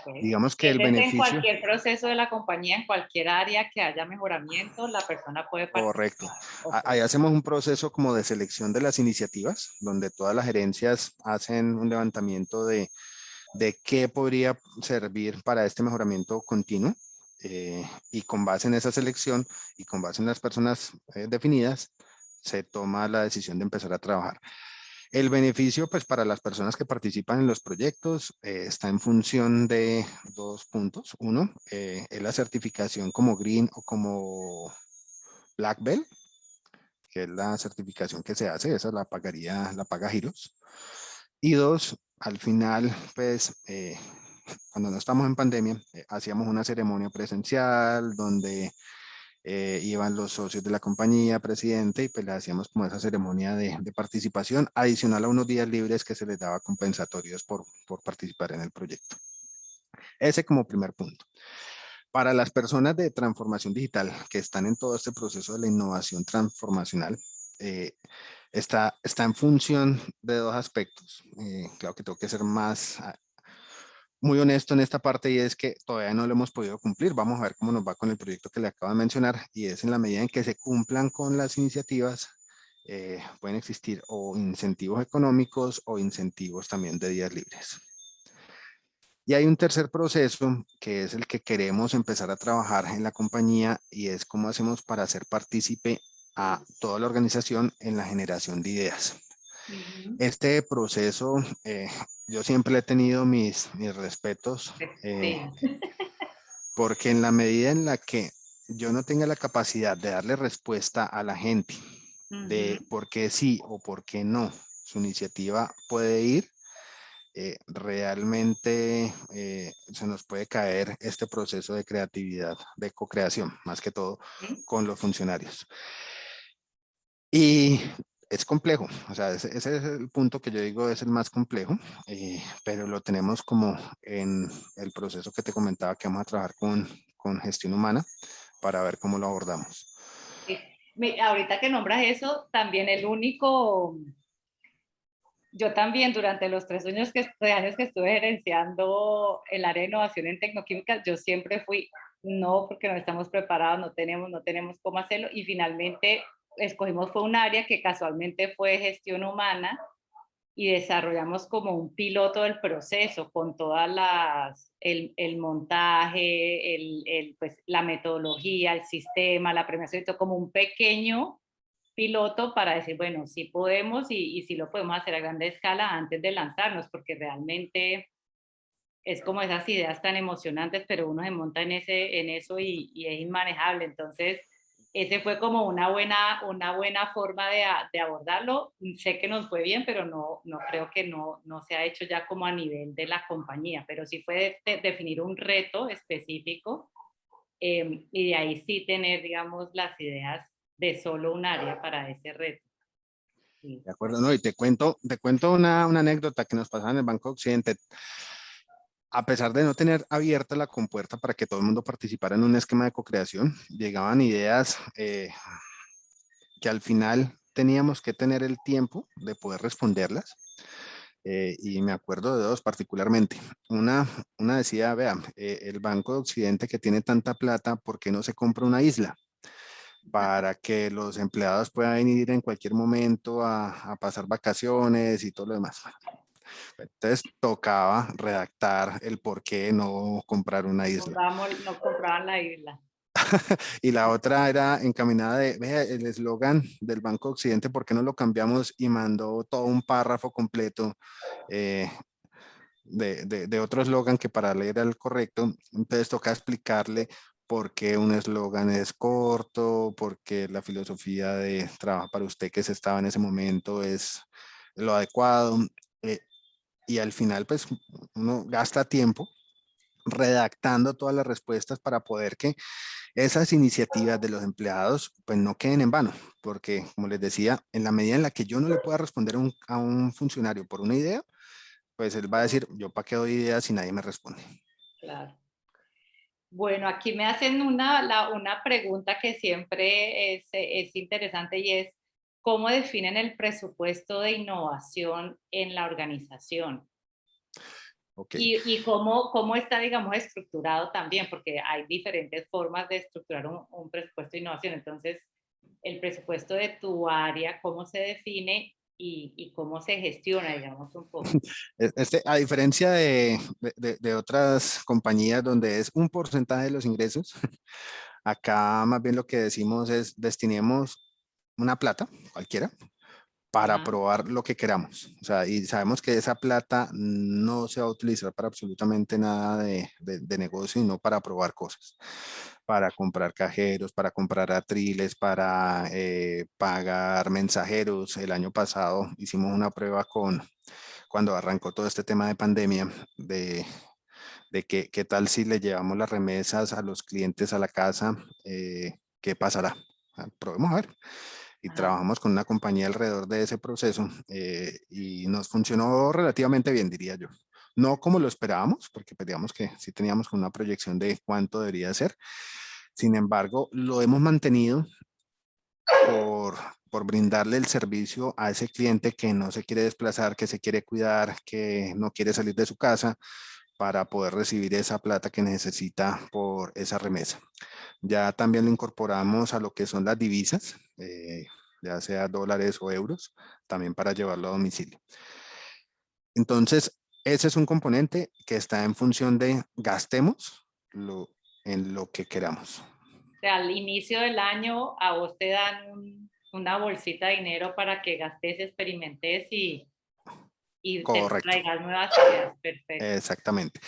ok. Digamos que el Ese es en beneficio, cualquier proceso de la compañía, en cualquier área que haya mejoramiento, la persona puede correcto. participar. Ok, Ahí hacemos un proceso como de selección de las iniciativas, donde todas las gerencias hacen un levantamiento de qué podría servir para este mejoramiento continuo. Y con base en esa selección y con base en las personas definidas, se toma la decisión de empezar a trabajar. El beneficio, pues para las personas que participan en los proyectos, está en función de dos puntos. Uno, es la certificación como Green o como Black Belt, que es la certificación que se hace, esa la pagaría, la paga Giros. Y dos, al final, pues, cuando no estamos en pandemia, hacíamos una ceremonia presencial donde iban los socios de la compañía, presidente, y pues le hacíamos como esa ceremonia de participación, adicional a unos días libres que se les daba compensatorios por participar en el proyecto. Ese como primer punto. Para las personas de transformación digital que están en todo este proceso de la innovación transformacional, eh, está en función de dos aspectos. Claro que tengo que ser muy honesto en esta parte y es que todavía no lo hemos podido cumplir. Vamos a ver cómo nos va con el proyecto que le acabo de mencionar y es en la medida en que se cumplan con las iniciativas, pueden existir o incentivos económicos o incentivos también de días libres. Y hay un tercer proceso que es el que queremos empezar a trabajar en la compañía y es cómo hacemos para hacer partícipe a toda la organización en la generación de ideas. ujú. Este proceso, yo siempre he tenido mis respetos, Sí, porque en la medida en la que yo no tenga la capacidad de darle respuesta a la gente de por qué sí o por qué no su iniciativa puede ir, realmente se nos puede caer este proceso de creatividad, de co-creación, más que todo con los funcionarios. Y es complejo, o sea, ese es el punto que yo digo es el más complejo, pero lo tenemos como en el proceso que te comentaba que vamos a trabajar con gestión humana para ver cómo lo abordamos. Ahorita que nombras eso, también el único, yo también durante los 3 años que estuve gerenciando el área de innovación en tecnoquímicas, yo siempre fui, no, porque no estamos preparados, no tenemos cómo hacerlo, y finalmente escogimos fue un área que casualmente fue gestión humana, y desarrollamos como un piloto del proceso con todas el montaje, pues, la metodología, el sistema, la premiación, y todo como un pequeño piloto para decir, bueno, sí podemos y sí lo podemos hacer a gran escala antes de lanzarnos, porque realmente es como esas ideas tan emocionantes, pero uno se monta en eso y es inmanejable. Entonces, ese fue como una buena forma de abordarlo. Sé que nos fue bien, pero no creo que no se ha hecho ya como a nivel de la compañía, pero sí fue definir un reto específico, y de ahí sí tener, digamos, las ideas de solo un área para ese reto. Sí. De acuerdo, no, y te cuento una anécdota que nos pasaba en el Banco Occidente. A pesar de no tener abierta la compuerta para que todo el mundo participara en un esquema de co-creación, llegaban ideas que al final teníamos que tener el tiempo de poder responderlas. Y me acuerdo de dos particularmente. Una decía, vean, el Banco de Occidente que tiene tanta plata, ¿por qué no se compra una isla? Para que los empleados puedan ir en cualquier momento a pasar vacaciones y todo lo demás. Entonces tocaba redactar el por qué no comprar una isla. No compraban la isla. Y la otra era encaminada de, vea, el eslogan del Banco Occidente, ¿por qué no lo cambiamos? Y mandó todo un párrafo completo eh, de otro eslogan que para leer era el correcto. Entonces toca explicarle por qué un eslogan es corto, por qué la filosofía de trabajo para usted que se estaba en ese momento es lo adecuado. eh, y al final, pues, uno gasta tiempo redactando todas las respuestas para poder que esas iniciativas de los empleados pues no queden en vano, porque como les decía, en la medida en la que yo no le pueda responder a un funcionario por una idea, pues él va a decir, yo para qué doy ideas si nadie me responde. Claro. Bueno, aquí me hacen una pregunta que siempre es interesante y es, ¿cómo definen el presupuesto de innovación en la organización? Ok, Y cómo está, digamos, estructurado también, porque hay diferentes formas de estructurar un presupuesto de innovación. Entonces, el presupuesto de tu área, ¿cómo se define y cómo se gestiona, digamos, un poco? a diferencia de otras compañías donde es un porcentaje de los ingresos, acá más bien lo que decimos es destinemos una plata, cualquiera, para Ajá. probar lo que queramos. O sea, y sabemos que esa plata no se va a utilizar para absolutamente nada de negocio, sino para probar cosas, para comprar cajeros, para comprar atriles, para pagar mensajeros. El año pasado hicimos una prueba cuando arrancó todo este tema de pandemia, de qué tal si le llevamos las remesas a los clientes a la casa, qué pasará. Probemos a ver y Ajá. trabajamos con una compañía alrededor de ese proceso y nos funcionó relativamente bien, diría yo. No como lo esperábamos, porque digamos que sí teníamos una proyección de cuánto debería ser. Sin embargo, lo hemos mantenido por, por brindarle el servicio a ese cliente que no se quiere desplazar, que se quiere cuidar, que no quiere salir de su casa para poder recibir esa plata que necesita por esa remesa. Ya también lo incorporamos a lo que son las divisas, ya sea dólares o euros, también para llevarlo a domicilio. Entonces, ese es un componente que está en función de gastemos en lo que queramos. O sea, al inicio del año a vos te dan una bolsita de dinero para que gastes, experimentes y te Correcto. traigas nuevas ideas. Perfecto. Exactamente.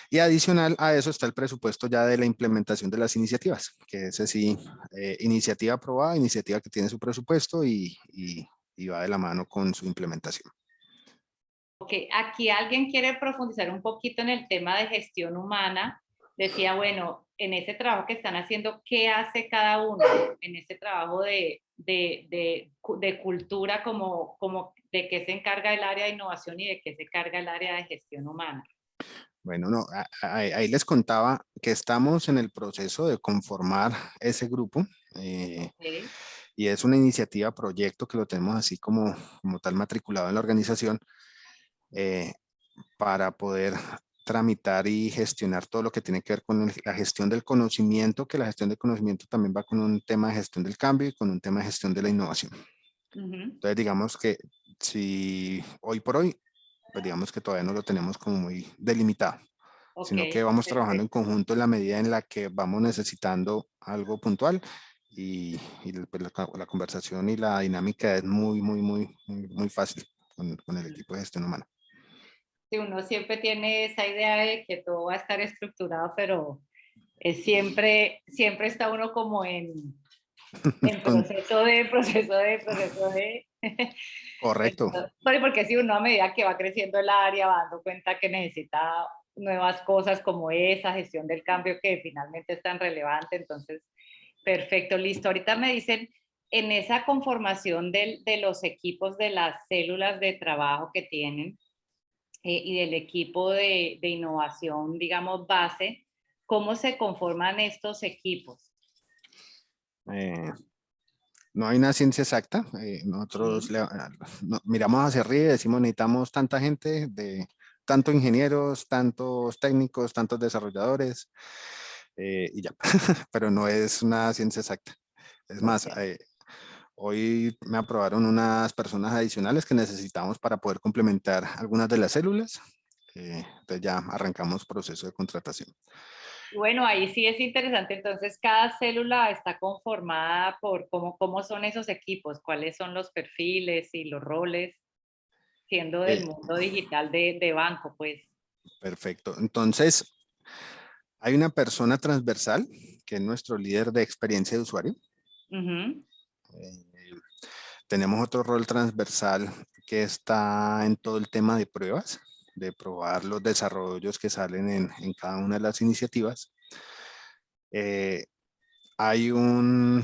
Y adicional a eso está el presupuesto ya de la implementación de las iniciativas, que ese sí, iniciativa aprobada, iniciativa que tiene su presupuesto y va de la mano con su implementación. Ok, aquí alguien quiere profundizar un poquito en el tema de gestión humana. Decía, bueno, en ese trabajo que están haciendo, ¿qué hace cada uno? En ese trabajo de cultura, como de qué se encarga el área de innovación y de qué se encarga el área de gestión humana. Bueno, no, ahí les contaba que estamos en el proceso de conformar ese grupo Okay. y es una iniciativa, proyecto que lo tenemos así como tal matriculado en la organización eh, para poder tramitar y gestionar todo lo que tiene que ver con la gestión del conocimiento, que la gestión del conocimiento también va con un tema de gestión del cambio y con un tema de gestión de la innovación. Entonces, digamos que si hoy por hoy, pues digamos que todavía no lo tenemos como muy delimitado, sino que Ok, vamos trabajando en perfecto. conjunto en la medida en la que vamos necesitando algo puntual y pues, la conversación y la dinámica es muy fácil con el equipo de gestión humana. Sí, uno siempre tiene esa idea de que todo va a estar estructurado, pero siempre está uno como en Con- proceso de. correcto. Entonces, porque si uno a medida que va creciendo el área va dando cuenta que necesita nuevas cosas como esa gestión del cambio que finalmente es tan relevante, entonces, perfecto, listo. Ahorita me dicen, en esa conformación de los equipos de las células de trabajo que tienen y del equipo de innovación, digamos, base, ¿cómo se conforman estos equipos? Eh, no hay una ciencia exacta. Nosotros miramos hacia arriba y decimos necesitamos tanta gente, tanto ingenieros, tantos técnicos, tantos desarrolladores y ya. Pero no es una ciencia exacta. Es más, Ok. hoy me aprobaron unas personas adicionales que necesitamos para poder complementar algunas de las células. Entonces ya arrancamos proceso de contratación. Bueno, ahí sí es interesante. Entonces, cada célula está conformada por cómo son esos equipos, cuáles son los perfiles y los roles, siendo del Eh, mundo digital de banco, pues. Perfecto. Entonces, hay una persona transversal que es nuestro líder de experiencia de usuario. Ujú. Eh, Tenemos otro rol transversal que está en todo el tema de pruebas, de probar los desarrollos que salen en cada una de las iniciativas. Eh, Hay un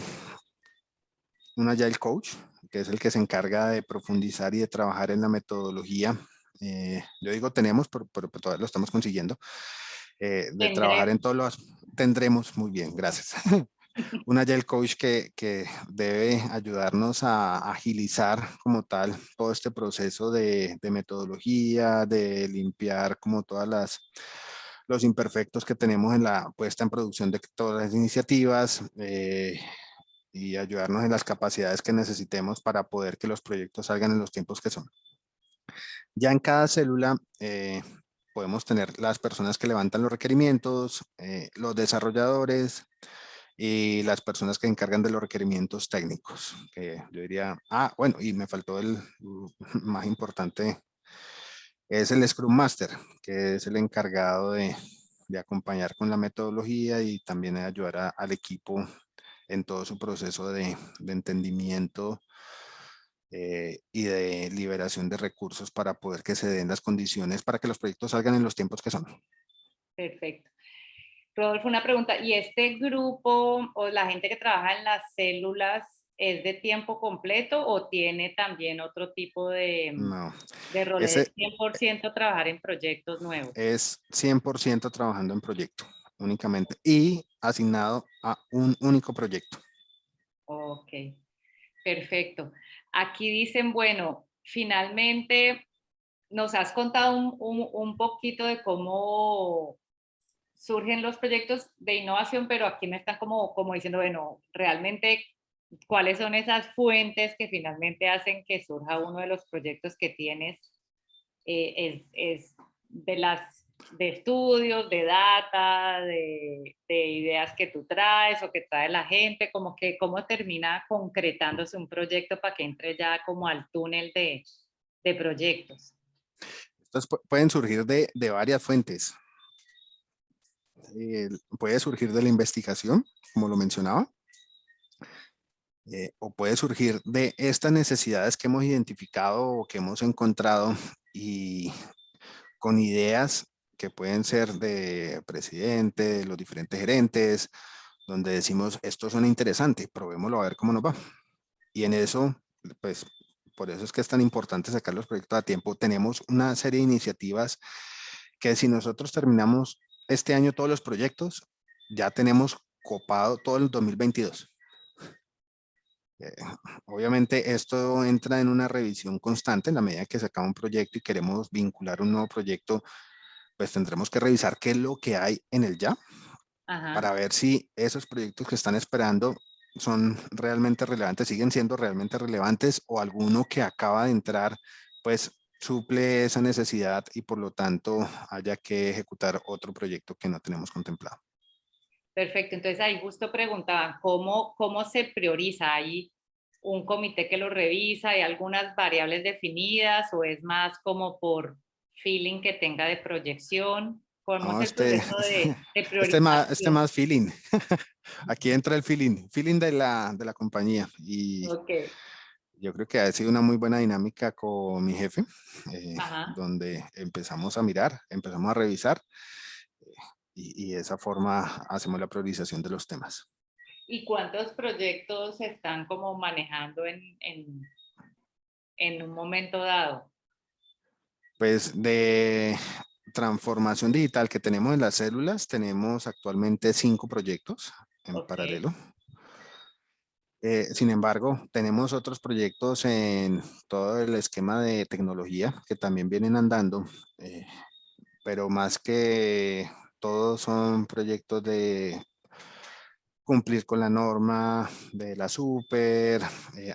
Agile Coach, que es el que se encarga de profundizar y de trabajar en la metodología. Yo digo tenemos, pero todavía lo estamos consiguiendo. De trabajar en Tendremos. todos los... Tendremos, muy bien, gracias. Un Agile Coach que debe ayudarnos a agilizar como tal todo este proceso de metodología, de limpiar como todas los imperfectos que tenemos en la puesta en producción de todas las iniciativas y ayudarnos en las capacidades que necesitemos para poder que los proyectos salgan en los tiempos que son. Ya en cada célula podemos tener las personas que levantan los requerimientos, los desarrolladores, y las personas que se encargan de los requerimientos técnicos, que yo diría, bueno, y me faltó el más importante, es el Scrum Master, que es el encargado de acompañar con la metodología y también de ayudar al equipo en todo su proceso de entendimiento y de liberación de recursos para poder que se den las condiciones para que los proyectos salgan en los tiempos que son. Perfecto. Rodolfo, una pregunta. ¿Y este grupo o la gente que trabaja en las células es de tiempo completo o tiene también otro tipo No, de roles? ese ¿Es 100% trabajar en proyectos nuevos? es 100% trabajando en proyecto únicamente y asignado a un único proyecto. Ok, perfecto. Aquí dicen, bueno, finalmente nos has contado un poquito de cómo surgen los proyectos de innovación, pero aquí me están como diciendo, bueno, realmente, ¿cuáles son esas fuentes que finalmente hacen que surja uno de los proyectos que tienes? Es de estudios, de data, de ideas que tú traes o que trae la gente, como que cómo termina concretándose un proyecto para que entre ya como al túnel de proyectos. Estos pueden surgir de varias fuentes. Puede surgir de la investigación, como lo mencionaba, o puede surgir de estas necesidades que hemos identificado o que hemos encontrado y con ideas que pueden ser de presidente, de los diferentes gerentes, donde decimos, esto suena interesante, probémoslo a ver cómo nos va. Y en eso, pues, por eso es que es tan importante sacar los proyectos a tiempo. Tenemos una serie de iniciativas que si nosotros terminamos este año todos los proyectos, ya tenemos copado todo el 2022. Obviamente esto entra en una revisión constante en la medida que se acaba un proyecto y queremos vincular un nuevo proyecto, pues tendremos que revisar qué es lo que hay en el ya para ver si esos proyectos que están esperando son realmente relevantes, siguen siendo realmente relevantes o alguno que acaba de entrar, pues suple esa necesidad y por lo tanto haya que ejecutar otro proyecto que no tenemos contemplado. Perfecto, entonces ahí justo preguntaban, ¿cómo se prioriza? ¿Hay un comité que lo revisa? ¿Hay algunas variables definidas o es más como por feeling que tenga de proyección? ¿Cómo No, es el proceso de este priorización? más feeling. Aquí entra el feeling de la compañía y Ok, yo creo que ha sido una muy buena dinámica con mi jefe, ajá. donde empezamos a mirar, empezamos a revisar y de esa forma hacemos la priorización de los temas. ¿Y cuántos proyectos se están como manejando en un momento dado? Pues de transformación digital que tenemos en las células, tenemos actualmente 5 proyectos en Ok, paralelo. Sin embargo, tenemos otros proyectos en todo el esquema de tecnología que también vienen andando, pero más que todos son proyectos de cumplir con la norma de la super,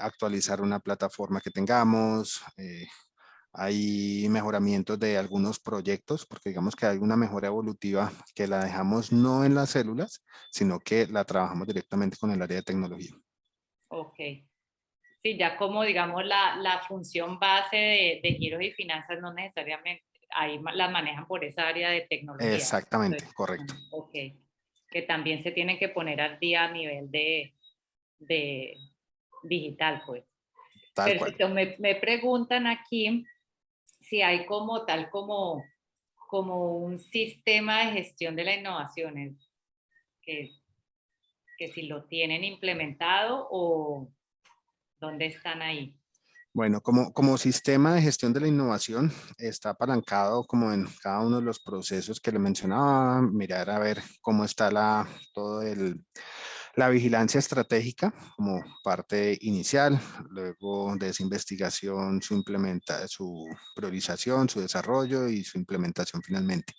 actualizar una plataforma que tengamos. Hay mejoramientos de algunos proyectos, porque digamos que hay una mejora evolutiva que la dejamos no en las células, sino que la trabajamos directamente con el área de tecnología. ok. Sí, ya como digamos la función base de giros y finanzas no necesariamente, ahí las manejan por esa área de tecnología. Exactamente, Entonces, correcto. ok, que también se tienen que poner al día a nivel de digital, pues. Tal cual. Perfecto, me preguntan aquí si hay como tal como un sistema de gestión de la innovación, que, que si lo tienen implementado o dónde están ahí. Bueno, como sistema de gestión de la innovación, está apalancado como en cada uno de los procesos que le mencionaba, mirar a ver cómo está la vigilancia estratégica como parte inicial, luego de esa investigación, su priorización, su desarrollo y su implementación finalmente.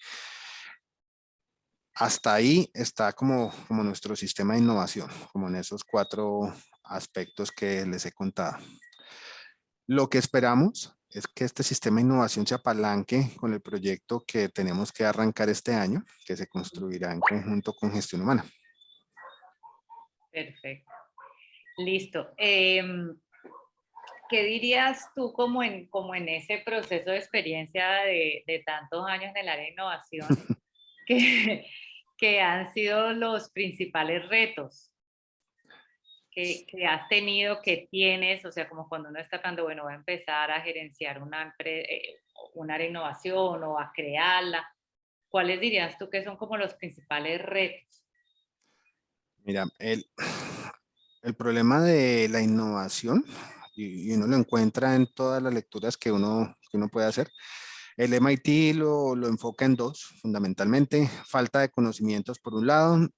Hasta ahí está como nuestro sistema de innovación, como en esos 4 aspectos que les he contado. Lo que esperamos es que este sistema de innovación se apalanque con el proyecto que tenemos que arrancar este año, que se construirá en conjunto con gestión humana. Perfecto. Listo. ¿Qué dirías tú como en ese proceso de experiencia de tantos años en el área de innovación que, que han sido los principales retos que has tenido, que tienes? O sea, como cuando uno está hablando, bueno, voy a empezar a gerenciar una área de innovación o a crearla. ¿Cuáles dirías tú que son como los principales retos? Mira, el problema de la innovación, y uno lo encuentra en todas las lecturas que uno puede hacer, el MIT lo enfoca en 2, fundamentalmente, falta de conocimientos por un lado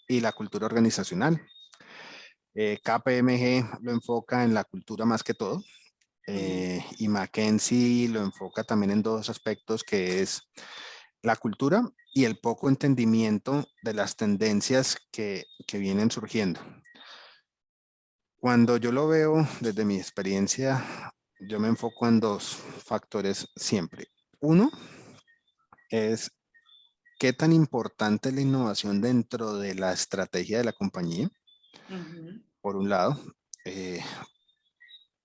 y la cultura organizacional. KPMG lo enfoca en la cultura más que todo, y McKinsey lo enfoca también en 2 aspectos, que es la cultura y el poco entendimiento de las tendencias que vienen surgiendo. Cuando yo lo veo desde mi experiencia, yo me enfoco en 2 factores siempre. Uno es qué tan importante es la innovación dentro de la estrategia de la compañía, Ujú. por un lado. Eh,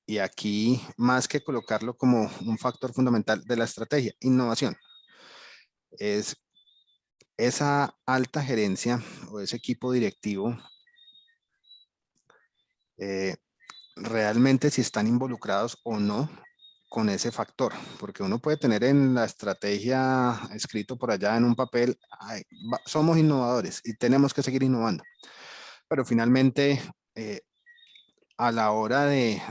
y aquí más que colocarlo como un factor fundamental de la estrategia, innovación, es esa alta gerencia o ese equipo directivo, realmente si están involucrados o no con ese factor, porque uno puede tener en la estrategia escrito por allá en un papel, "Ay, somos innovadores y tenemos que seguir innovando", pero finalmente a la hora de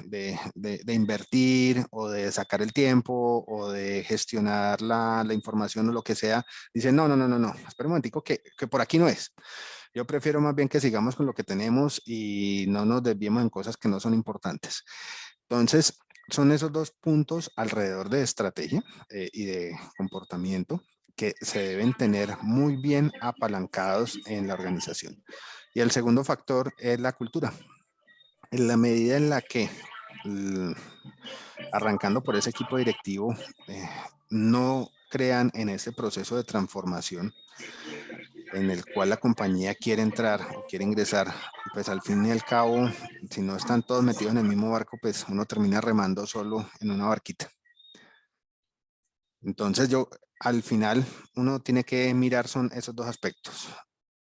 invertir o de sacar el tiempo o de gestionar la información o lo que sea, dicen, no, no, no, no, no, espera un momentico que por aquí no es. Yo prefiero más bien que sigamos con lo que tenemos y no nos desviemos en cosas que no son importantes. Entonces, son esos dos puntos alrededor de estrategia y de comportamiento que se deben tener muy bien apalancados en la organización. Y el segundo factor es la cultura. En la medida en la que, arrancando por ese equipo directivo, no crean en ese proceso de transformación en el cual la compañía quiere entrar o quiere ingresar, pues al fin y al cabo, si no están todos metidos en el mismo barco, pues uno termina remando solo en una barquita. Entonces al final, uno tiene que mirar son esos dos aspectos.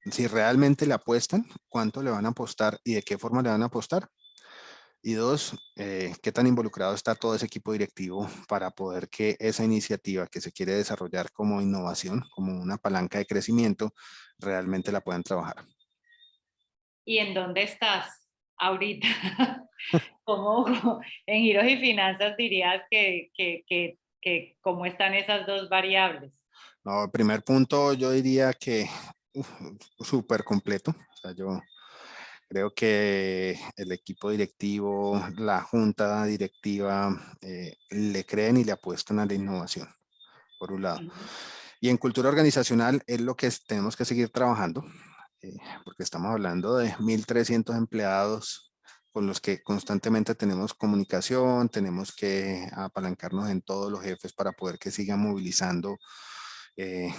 Si realmente le apuestan, cuánto le van a apostar y de qué forma le van a apostar. Y dos, qué tan involucrado está todo ese equipo directivo para poder que esa iniciativa que se quiere desarrollar como innovación, como una palanca de crecimiento, realmente la puedan trabajar. ¿Y en dónde estás ahorita? ¿Cómo en giros y finanzas dirías que cómo están esas dos variables? No, el primer punto yo diría que súper completo. O sea, yo creo que el equipo directivo, la junta directiva, le creen y le apuestan a la innovación, por un lado. Y en cultura organizacional es lo que tenemos que seguir trabajando, porque estamos hablando de 1.300 empleados con los que constantemente tenemos comunicación, tenemos que apalancarnos en todos los jefes para poder que sigan movilizando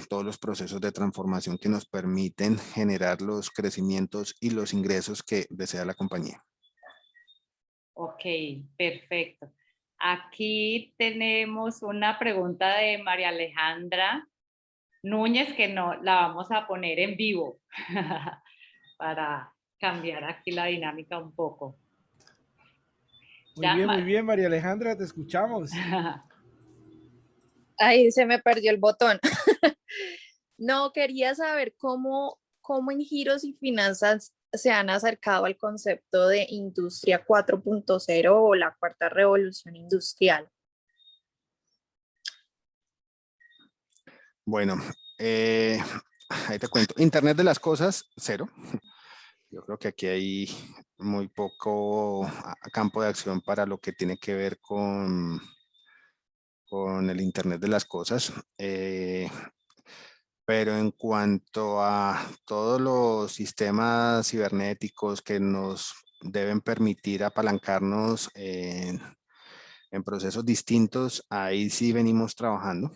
todos los procesos de transformación que nos permiten generar los crecimientos y los ingresos que desea la compañía. Ok, perfecto. Aquí tenemos una pregunta de María Alejandra Núñez que no la vamos a poner en vivo para cambiar aquí la dinámica un poco. Muy bien, María Alejandra, te escuchamos. Ahí se me perdió el botón. No, quería saber cómo en giros y finanzas se han acercado al concepto de industria 4.0 o la cuarta revolución industrial. Bueno, ahí te cuento. Internet de las cosas, cero. Yo creo que aquí hay muy poco campo de acción para lo que tiene que ver con el Internet de las cosas. Pero en cuanto a todos los sistemas cibernéticos que nos deben permitir apalancarnos en procesos distintos, ahí sí venimos trabajando.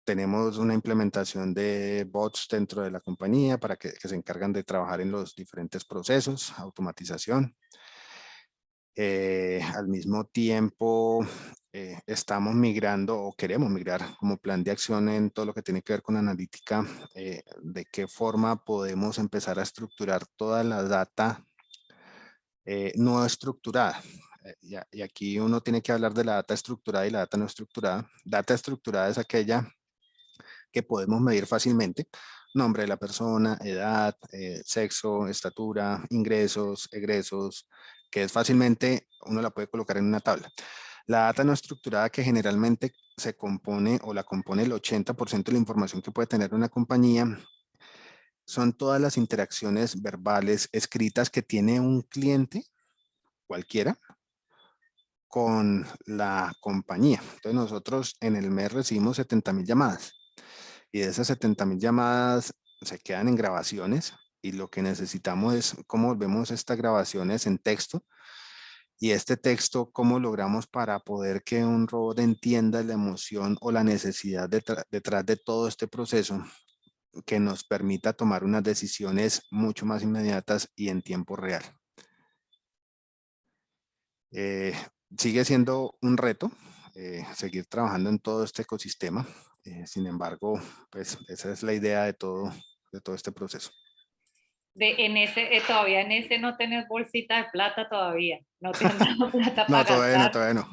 Tenemos una implementación de bots dentro de la compañía para que se encargan de trabajar en los diferentes procesos, automatización. Al mismo tiempo, estamos migrando o queremos migrar como plan de acción en todo lo que tiene que ver con analítica, de qué forma podemos empezar a estructurar toda la data no estructurada. Y aquí uno tiene que hablar de la data estructurada y la data no estructurada. Data estructurada es aquella que podemos medir fácilmente: nombre de la persona, edad, sexo, estatura, ingresos, egresos, que es fácilmente, uno la puede colocar en una tabla. La data no estructurada, que generalmente se compone o la compone el 80% de la información que puede tener una compañía, son todas las interacciones verbales, escritas que tiene un cliente, cualquiera, con la compañía. Entonces nosotros en el mes recibimos 70,000 llamadas. Y de esas 70,000 llamadas se quedan en grabaciones, y lo que necesitamos es cómo volvemos estas grabaciones en texto, y este texto cómo logramos para poder que un robot entienda la emoción o la necesidad detrás de todo este proceso, que nos permita tomar unas decisiones mucho más inmediatas y en tiempo real. Eh, Sigue siendo un reto seguir trabajando en todo este ecosistema. Sin embargo, pues esa es la idea de todo este proceso. Todavía en ese no tenés bolsita de plata todavía. No te han dado plata No, para todavía no, gastar. todavía no.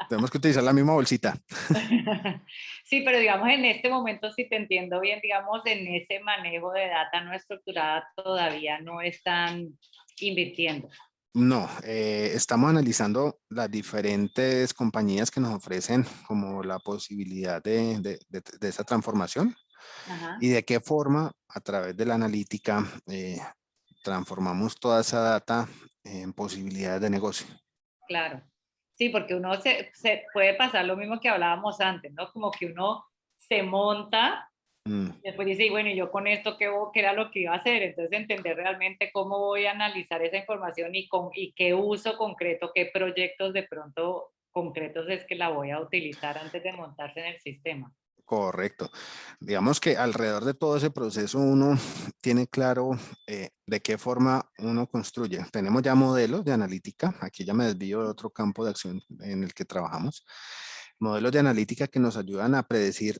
Tenemos que utilizar la misma bolsita. Sí, pero digamos en este momento, si te entiendo bien, digamos en ese manejo de data no estructurada todavía no están invirtiendo. No, estamos analizando las diferentes compañías que nos ofrecen como la posibilidad de esa transformación Ajá, y de qué forma a través de la analítica transformamos toda esa data en posibilidades de negocio. claro. Sí, porque uno se puede pasar lo mismo que hablábamos antes, ¿no? Como que uno se monta, Mm, después dice, y bueno, ¿y yo con esto qué era lo que iba a hacer? Entonces entender realmente cómo voy a analizar esa información y qué uso concreto, qué proyectos de pronto concretos es que la voy a utilizar antes de montarse en el sistema. correcto. Digamos que alrededor de todo ese proceso uno tiene claro de qué forma uno construye. Tenemos ya modelos de analítica. Aquí ya me desvío de otro campo de acción en el que trabajamos. Modelos de analítica que nos ayudan a predecir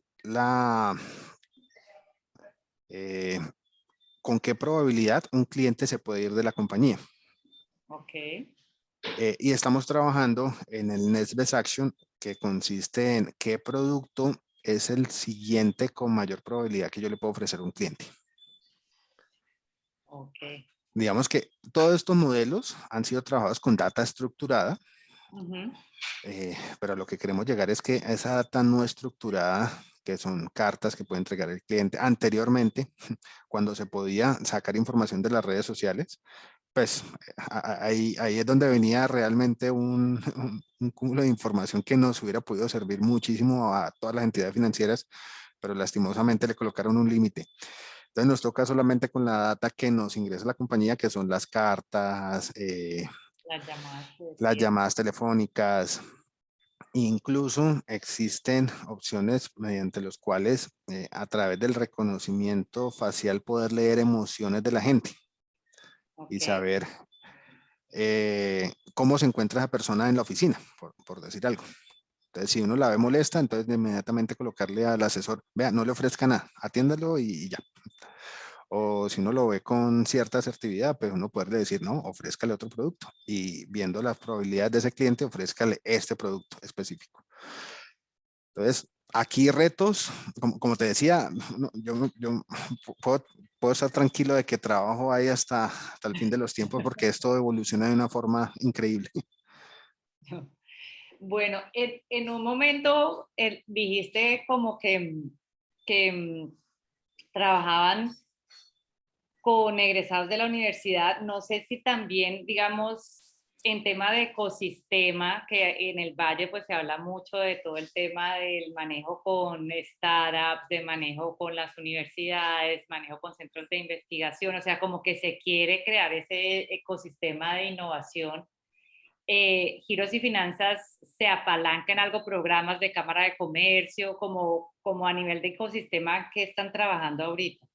eh, con qué probabilidad un cliente se puede ir de la compañía. Ok, Y estamos trabajando en el Next Best Action, que consiste en qué producto es el siguiente con mayor probabilidad que yo le puedo ofrecer a un cliente. ok. Digamos que todos estos modelos han sido trabajados con data estructurada, Ujú. pero a lo que queremos llegar es que esa data no estructurada, que son cartas que puede entregar el cliente anteriormente, cuando se podía sacar información de las redes sociales, pues ahí es donde venía realmente un cúmulo de información que nos hubiera podido servir muchísimo a todas las entidades financieras, pero lastimosamente le colocaron un límite. Entonces nos toca solamente con la data que nos ingresa la compañía, que son las cartas, Las llamadas que las decía. llamadas telefónicas. Incluso existen opciones mediante los cuales a través del reconocimiento facial poder leer emociones de la gente y Ok, saber cómo se encuentra esa persona en la oficina, por decir algo. Entonces, si uno la ve molesta, entonces inmediatamente colocarle al asesor, vea, no le ofrezca nada, atiéndalo y ya. O si uno lo ve con cierta asertividad, pues uno puede decir, no, ofrézcale otro producto. Y viendo las probabilidades de ese cliente, ofrézcale este producto específico. Entonces, aquí retos, como te decía, yo puedo estar tranquilo de que trabajo ahí hasta el fin de los tiempos porque esto evoluciona de una forma increíble. bueno, en un momento dijiste como que trabajaban con egresados de la universidad. No sé si también, digamos, en tema de ecosistema, que en el Valle pues se habla mucho de todo el tema del manejo con startups, de manejo con las universidades, manejo con centros de investigación, o sea, como que se quiere crear ese ecosistema de innovación. Giros y Finanzas se apalanca en algo, programas de Cámara de Comercio, como a nivel de ecosistema que están trabajando ahorita.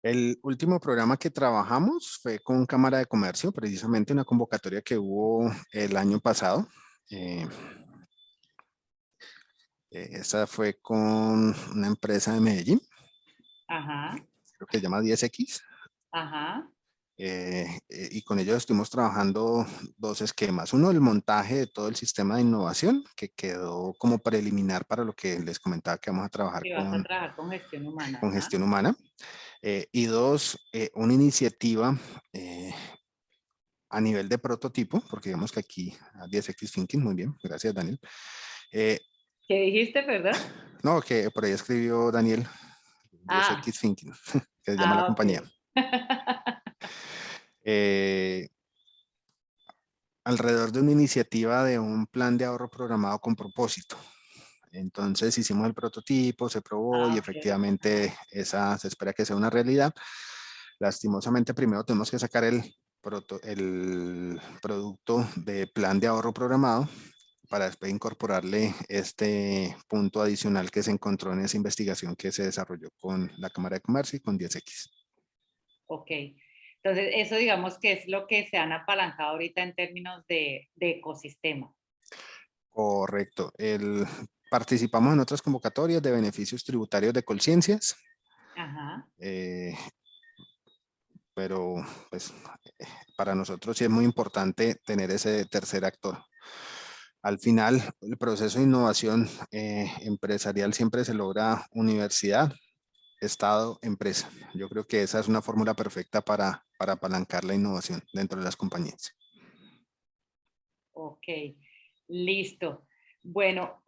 El último programa que trabajamos fue con Cámara de Comercio, precisamente una convocatoria que hubo el año pasado. Eh, Esa fue con una empresa de Medellín, Ajá, creo que se llama 10X. ajá, Y con ellos estuvimos trabajando dos esquemas. Uno, el montaje de todo el sistema de innovación, que quedó como preliminar para lo que les comentaba que vamos a trabajar que vas a trabajar con gestión humana, con ajá. gestión humana. Y dos, una iniciativa a nivel de prototipo, porque digamos que aquí a 10X Thinking, muy bien, gracias Daniel. Eh, ¿Qué dijiste, verdad? no, que por ahí escribió Daniel, Ah, 10X Thinking, que se llama la ok. compañía. Eh, Alrededor de una iniciativa de un plan de ahorro programado con propósito. Entonces hicimos el prototipo, se probó y Ah, ok. efectivamente esa se espera que sea una realidad. Lastimosamente primero tenemos que sacar el producto de plan de ahorro programado para después incorporarle este punto adicional que se encontró en esa investigación que se desarrolló con la Cámara de Comercio y con 10X. Ok. Entonces, eso digamos que es lo que se han apalancado ahorita en términos de ecosistema. Correcto. Participamos en otras convocatorias de beneficios tributarios de Colciencias, Ajá. pero pues para nosotros sí es muy importante tener ese tercer actor. Al final, el proceso de innovación empresarial siempre se logra universidad, Estado, empresa. Yo creo que esa es una fórmula perfecta para apalancar la innovación dentro de las compañías. Ok, listo. Bueno,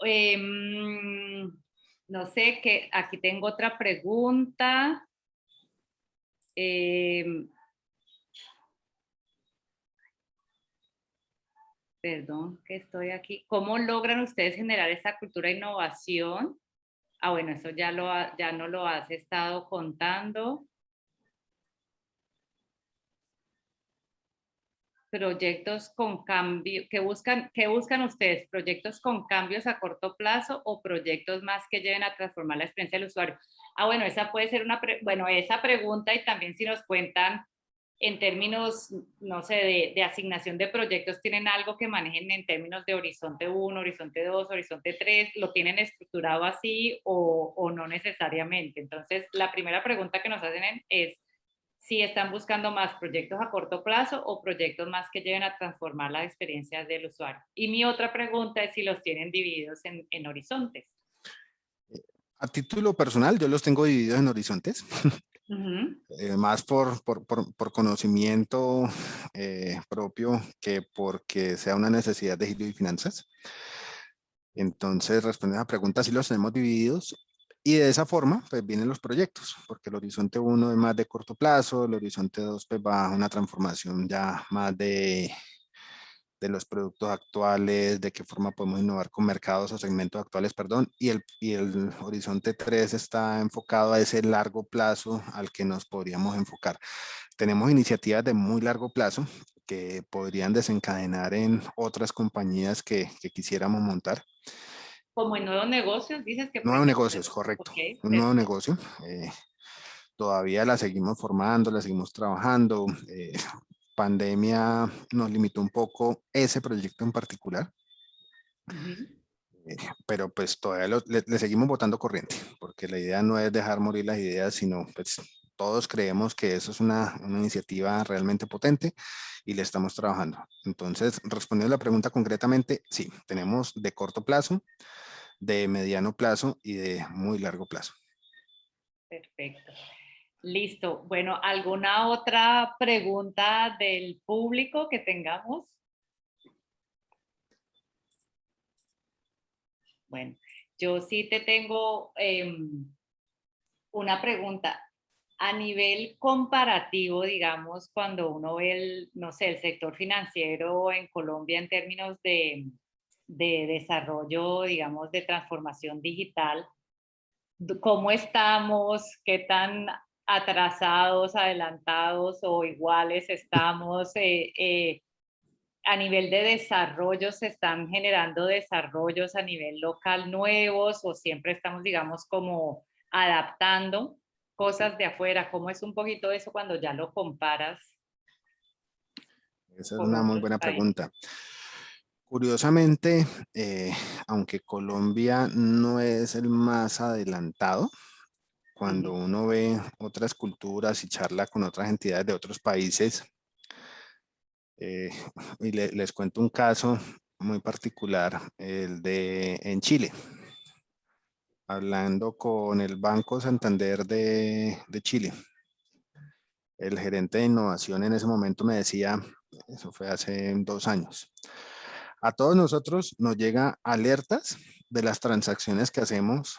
no sé, que aquí tengo otra pregunta. Perdón, que estoy aquí. ¿Cómo logran ustedes generar esa cultura de innovación? Ah, bueno, eso ya no lo has estado contando. Proyectos con cambio, ¿qué buscan ustedes? ¿Proyectos con cambios a corto plazo o proyectos más que lleven a transformar la experiencia del usuario? Ah, bueno, esa puede ser esa pregunta, y también si nos cuentan en términos, no sé, de asignación de proyectos, ¿tienen algo que manejen en términos de horizonte 1, horizonte 2, horizonte 3? ¿Lo tienen estructurado así o no necesariamente? Entonces, la primera pregunta que nos hacen es si están buscando más proyectos a corto plazo o proyectos más que lleven a transformar las experiencias del usuario. Y mi otra pregunta es si los tienen divididos en horizontes. A título personal, yo los tengo divididos en horizontes. Más por conocimiento propio que porque sea una necesidad de giro y finanzas. Entonces, respondiendo a la pregunta, sí los tenemos divididos y de esa forma, pues vienen los proyectos, porque el horizonte 1 es más de corto plazo, el horizonte 2 pues va a una transformación ya más de los productos actuales, de qué forma podemos innovar con mercados o segmentos actuales, perdón, y el horizonte 3 está enfocado a ese largo plazo al que nos podríamos enfocar. Tenemos iniciativas de muy largo plazo que podrían desencadenar en otras compañías que quisiéramos montar. Como en nuevos negocios, dices que por Nuevos ejemplo. negocios, correcto. Okay, Un nuevo negocio. Todavía la seguimos formando, la seguimos trabajando. Pandemia nos limitó un poco ese proyecto en particular. Pero pues todavía le seguimos botando corriente, porque la idea no es dejar morir las ideas, sino pues todos creemos que eso es una iniciativa realmente potente y le estamos trabajando. Entonces, respondiendo a la pregunta concretamente, sí, tenemos de corto plazo, de mediano plazo y de muy largo plazo. Perfecto. Listo. Bueno, ¿alguna otra pregunta del público que tengamos? Bueno, yo sí te tengo una pregunta. A nivel comparativo, digamos, cuando uno ve no sé, el sector financiero en Colombia en términos de desarrollo, digamos, de transformación digital, ¿cómo estamos? ¿Qué tan atrasados, adelantados o iguales estamos? A nivel de desarrollo, ¿se están generando desarrollos a nivel local nuevos o siempre estamos, digamos, como adaptando cosas de afuera? ¿Cómo es un poquito eso cuando ya lo comparas Esa es con una muy otros buena países? pregunta. Curiosamente, aunque Colombia no es el más adelantado, cuando uno ve otras culturas y charla con otras entidades de otros países, y les cuento un caso muy particular, el de en Chile, hablando con el Banco Santander de Chile. El gerente de innovación en ese momento me decía, eso fue hace 2 años, a todos nosotros nos llega alertas de las transacciones que hacemos,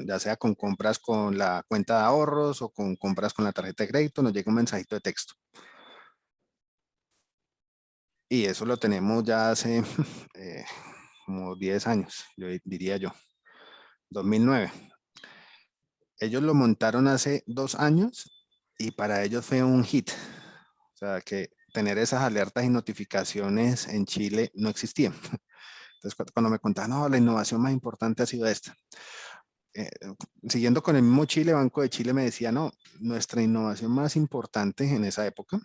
ya sea con compras con la cuenta de ahorros o con compras con la tarjeta de crédito, nos llega un mensajito de texto. Y eso lo tenemos ya hace como 10 años, diría yo, 2009. Ellos lo montaron hace 2 años y para ellos fue un hit. O sea, que tener esas alertas y notificaciones en Chile no existían. Entonces, cuando me contaban, no, la innovación más importante ha sido esta. siguiendo con el mismo Chile, Banco de Chile me decía, no, nuestra innovación más importante en esa época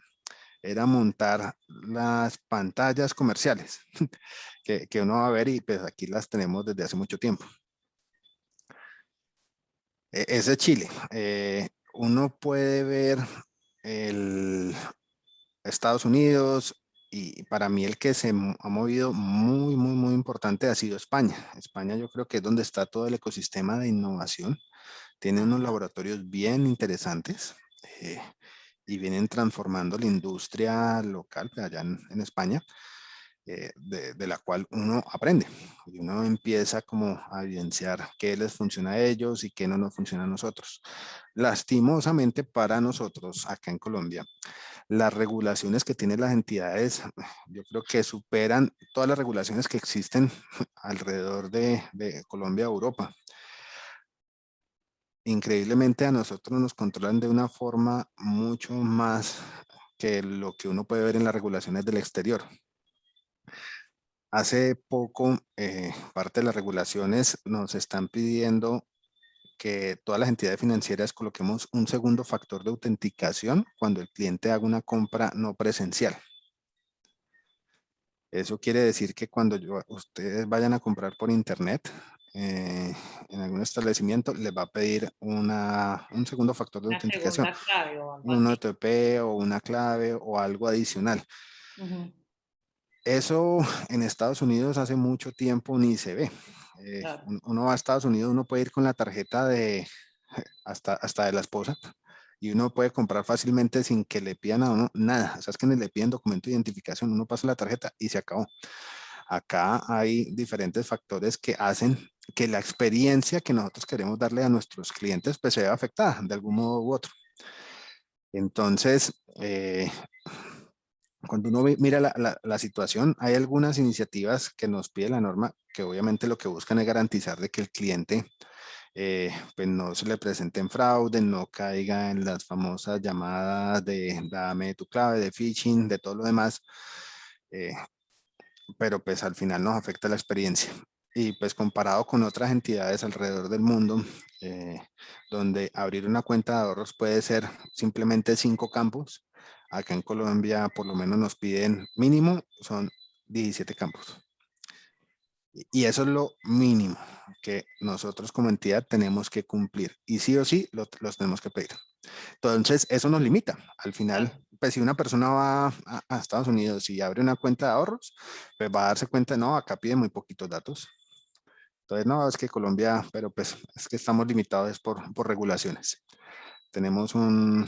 era montar las pantallas comerciales que uno va a ver y pues aquí las tenemos desde hace mucho tiempo. Ese es Chile. Uno puede ver el Estados Unidos y para mí el que se ha movido muy, muy, muy importante ha sido España. España yo creo que es donde está todo el ecosistema de innovación. Tiene unos laboratorios bien interesantes y vienen transformando la industria local allá en España. De la cual uno aprende y uno empieza como a evidenciar qué les funciona a ellos y qué no nos funciona a nosotros. Lastimosamente para nosotros acá en Colombia, las regulaciones que tienen las entidades, yo creo que superan todas las regulaciones que existen alrededor de Colombia o Europa. Increíblemente a nosotros nos controlan de una forma mucho más que lo que uno puede ver en las regulaciones del exterior. Hace poco, parte de las regulaciones nos están pidiendo que todas las entidades financieras coloquemos un segundo factor de autenticación cuando el cliente haga una compra no presencial. Eso quiere decir que cuando ustedes vayan a comprar por internet, en algún establecimiento, les va a pedir un segundo factor de Una autenticación, segunda clave o algo un así. OTP o una clave o algo adicional. Eso en Estados Unidos hace mucho tiempo ni se ve. Claro. Uno va a Estados Unidos, uno puede ir con la tarjeta hasta de la esposa y uno puede comprar fácilmente sin que le pidan a uno nada. O sea, es que ni le piden documento de identificación, uno pasa la tarjeta y se acabó. Acá hay diferentes factores que hacen que la experiencia que nosotros queremos darle a nuestros clientes pues se vea afectada de algún modo u otro. Entonces, cuando uno mira la situación, hay algunas iniciativas que nos pide la norma que obviamente lo que buscan es garantizar de que el cliente pues no se le presenten fraude, no caiga en las famosas llamadas de dame tu clave, de phishing, de todo lo demás, pero pues al final nos afecta la experiencia. Y pues comparado con otras entidades alrededor del mundo, donde abrir una cuenta de ahorros puede ser simplemente 5 campos, acá en Colombia por lo menos nos piden mínimo, son 17 campos. Y eso es lo mínimo que nosotros como entidad tenemos que cumplir. Y sí o sí los tenemos que pedir. Entonces, eso nos limita. Al final, pues si una persona va a Estados Unidos y abre una cuenta de ahorros, pues va a darse cuenta, no, acá pide muy poquitos datos. Entonces, no, es que Colombia, pero pues es que estamos limitados por regulaciones. Tenemos una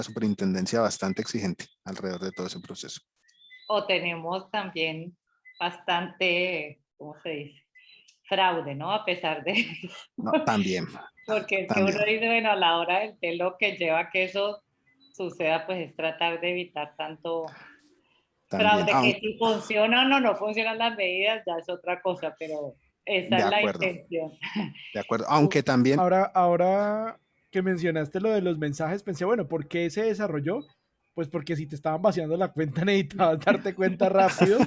superintendencia bastante exigente alrededor de todo ese proceso. O tenemos también bastante, ¿cómo se dice? Fraude, ¿no? A pesar de No, también, porque es que también. uno dice, bueno, a la hora del té lo que lleva a que eso suceda, pues es tratar de evitar tanto También, fraude, que si funcionan o no funcionan las medidas ya es otra cosa, pero esa de es la acuerdo, intención. de acuerdo. Aunque también, Ahora que mencionaste lo de los mensajes, pensé, bueno, ¿por qué se desarrolló? Pues porque si te estaban vaciando la cuenta necesitabas darte cuenta rápido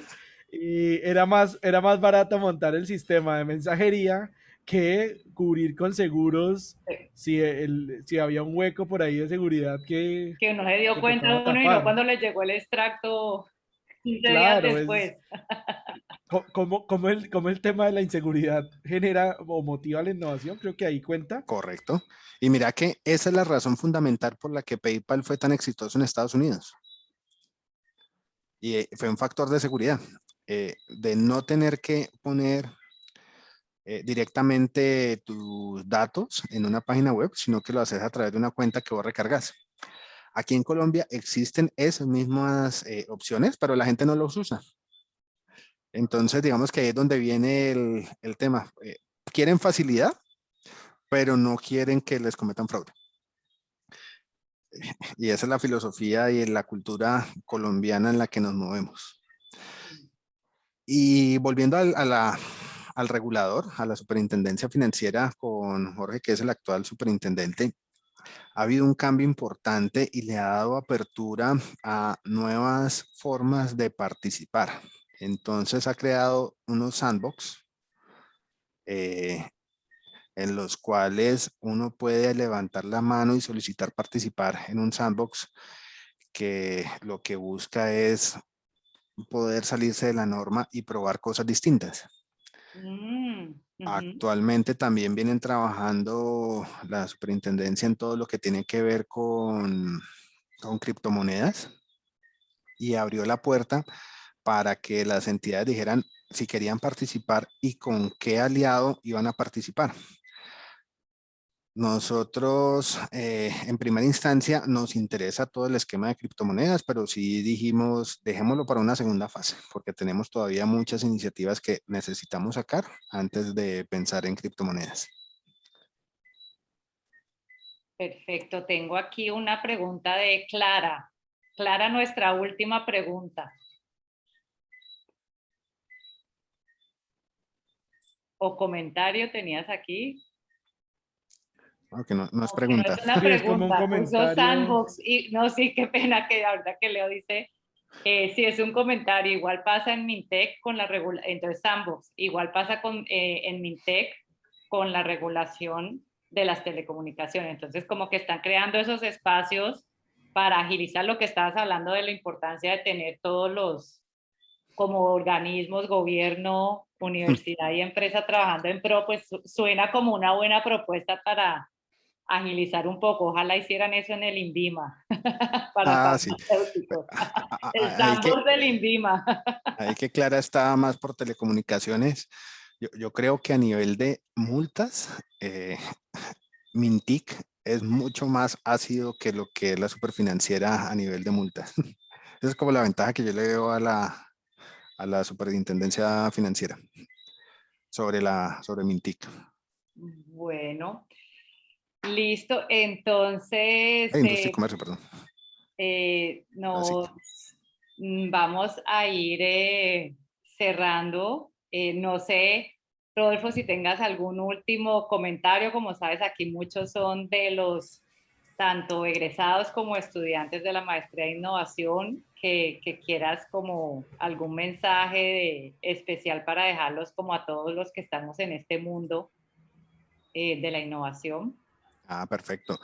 y era más barato montar el sistema de mensajería que cubrir con seguros si había un hueco por ahí de seguridad Que uno se dio que cuenta tocaba uno y no tapar. cuando le llegó el extracto 15 días Claro, es después. como el tema de la inseguridad genera o motiva la innovación, creo que ahí cuenta. correcto. Y mira que esa es la razón fundamental por la que PayPal fue tan exitoso en Estados Unidos. Y fue un factor de seguridad, de no tener que poner directamente tus datos en una página web, sino que lo haces a través de una cuenta que vos recargas. Aquí en Colombia existen esas mismas opciones, pero la gente no los usa. Entonces, digamos que ahí es donde viene el tema. Quieren facilidad, pero no quieren que les cometan fraude. Y esa es la filosofía y la cultura colombiana en la que nos movemos. Y volviendo al regulador, a la superintendencia financiera con Jorge, que es el actual superintendente, ha habido un cambio importante y le ha dado apertura a nuevas formas de participar. Entonces ha creado unos sandbox en los cuales uno puede levantar la mano y solicitar participar en un sandbox que lo que busca es poder salirse de la norma y probar cosas distintas. Actualmente también vienen trabajando la superintendencia en todo lo que tiene que ver con criptomonedas y abrió la puerta para que las entidades dijeran si querían participar y con qué aliado iban a participar. Nosotros, en primera instancia, nos interesa todo el esquema de criptomonedas, pero sí dijimos, dejémoslo para una segunda fase, porque tenemos todavía muchas iniciativas que necesitamos sacar antes de pensar en criptomonedas. Perfecto, tengo aquí una pregunta de Clara. Clara, nuestra última pregunta. ¿O comentario tenías aquí? Okay, no es No, pregunta. no es una Sí, es como un pregunta, puso comentario. sandbox y no, sí, qué pena que ahorita que Leo dice, sí es un comentario, igual pasa en Mintec con la regulación, entonces sandbox, igual pasa en Mintec con la regulación de las telecomunicaciones, entonces como que están creando esos espacios para agilizar lo que estabas hablando de la importancia de tener todos los como organismos, gobierno, universidad y empresa trabajando en pro, pues suena como una buena propuesta para agilizar un poco. Ojalá hicieran eso en el INVIMA para Sí. farmacéuticos. El tambor del INVIMA. Ahí que Clara está más por telecomunicaciones. Yo creo que a nivel de multas, Mintic es mucho más ácido que lo que es la superfinanciera a nivel de multas. Esa es como la ventaja que yo le veo a la superintendencia financiera sobre Mintic. Bueno, listo. Entonces, Industria y comercio, perdón. nos vamos a ir cerrando. No sé, Rodolfo, si tengas algún último comentario. Como sabes, aquí muchos son de los tanto egresados como estudiantes de la maestría de innovación, que quieras como algún mensaje especial para dejarlos como a todos los que estamos en este mundo de la innovación. Perfecto.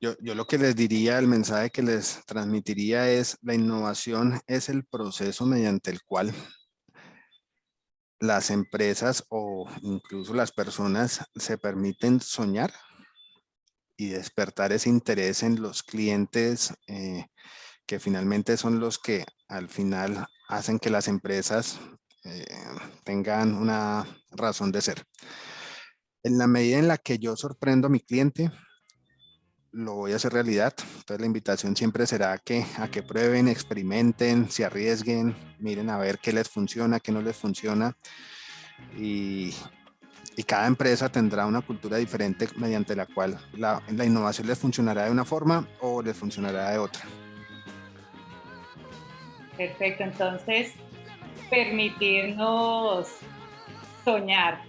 Yo lo que les diría, el mensaje que les transmitiría es: la innovación es el proceso mediante el cual las empresas o incluso las personas se permiten soñar y despertar ese interés en los clientes, que finalmente son los que al final hacen que las empresas tengan una razón de ser. En la medida en la que yo sorprendo a mi cliente, lo voy a hacer realidad. Entonces la invitación siempre será a que prueben, experimenten, se arriesguen, miren a ver qué les funciona, qué no les funciona. Y cada empresa tendrá una cultura diferente mediante la cual la innovación les funcionará de una forma o les funcionará de otra. Perfecto, entonces permitirnos soñar.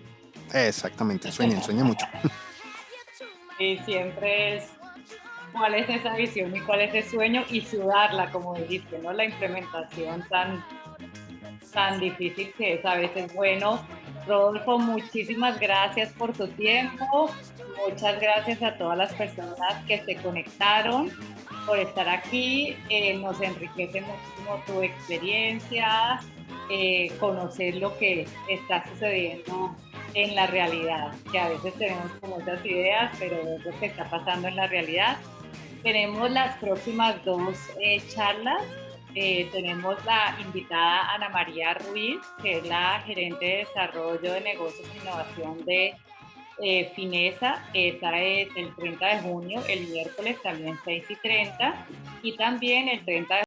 Exactamente, sueñen mucho. Y siempre es cuál es esa visión y cuál es ese sueño y sudarla, como dijiste, ¿no? La implementación tan difícil que es a veces. Bueno, Rodolfo, muchísimas gracias por tu tiempo. Muchas gracias a todas las personas que se conectaron por estar aquí. Nos enriquece muchísimo tu experiencia, conocer lo que está sucediendo en la realidad, que a veces tenemos como muchas ideas, pero es lo que está pasando en la realidad. Tenemos las próximas dos charlas. Tenemos la invitada Ana María Ruiz, que es la gerente de desarrollo de negocios e innovación de Finesa. Esa es el 30 de junio, el miércoles también 6:30, y también el 30 de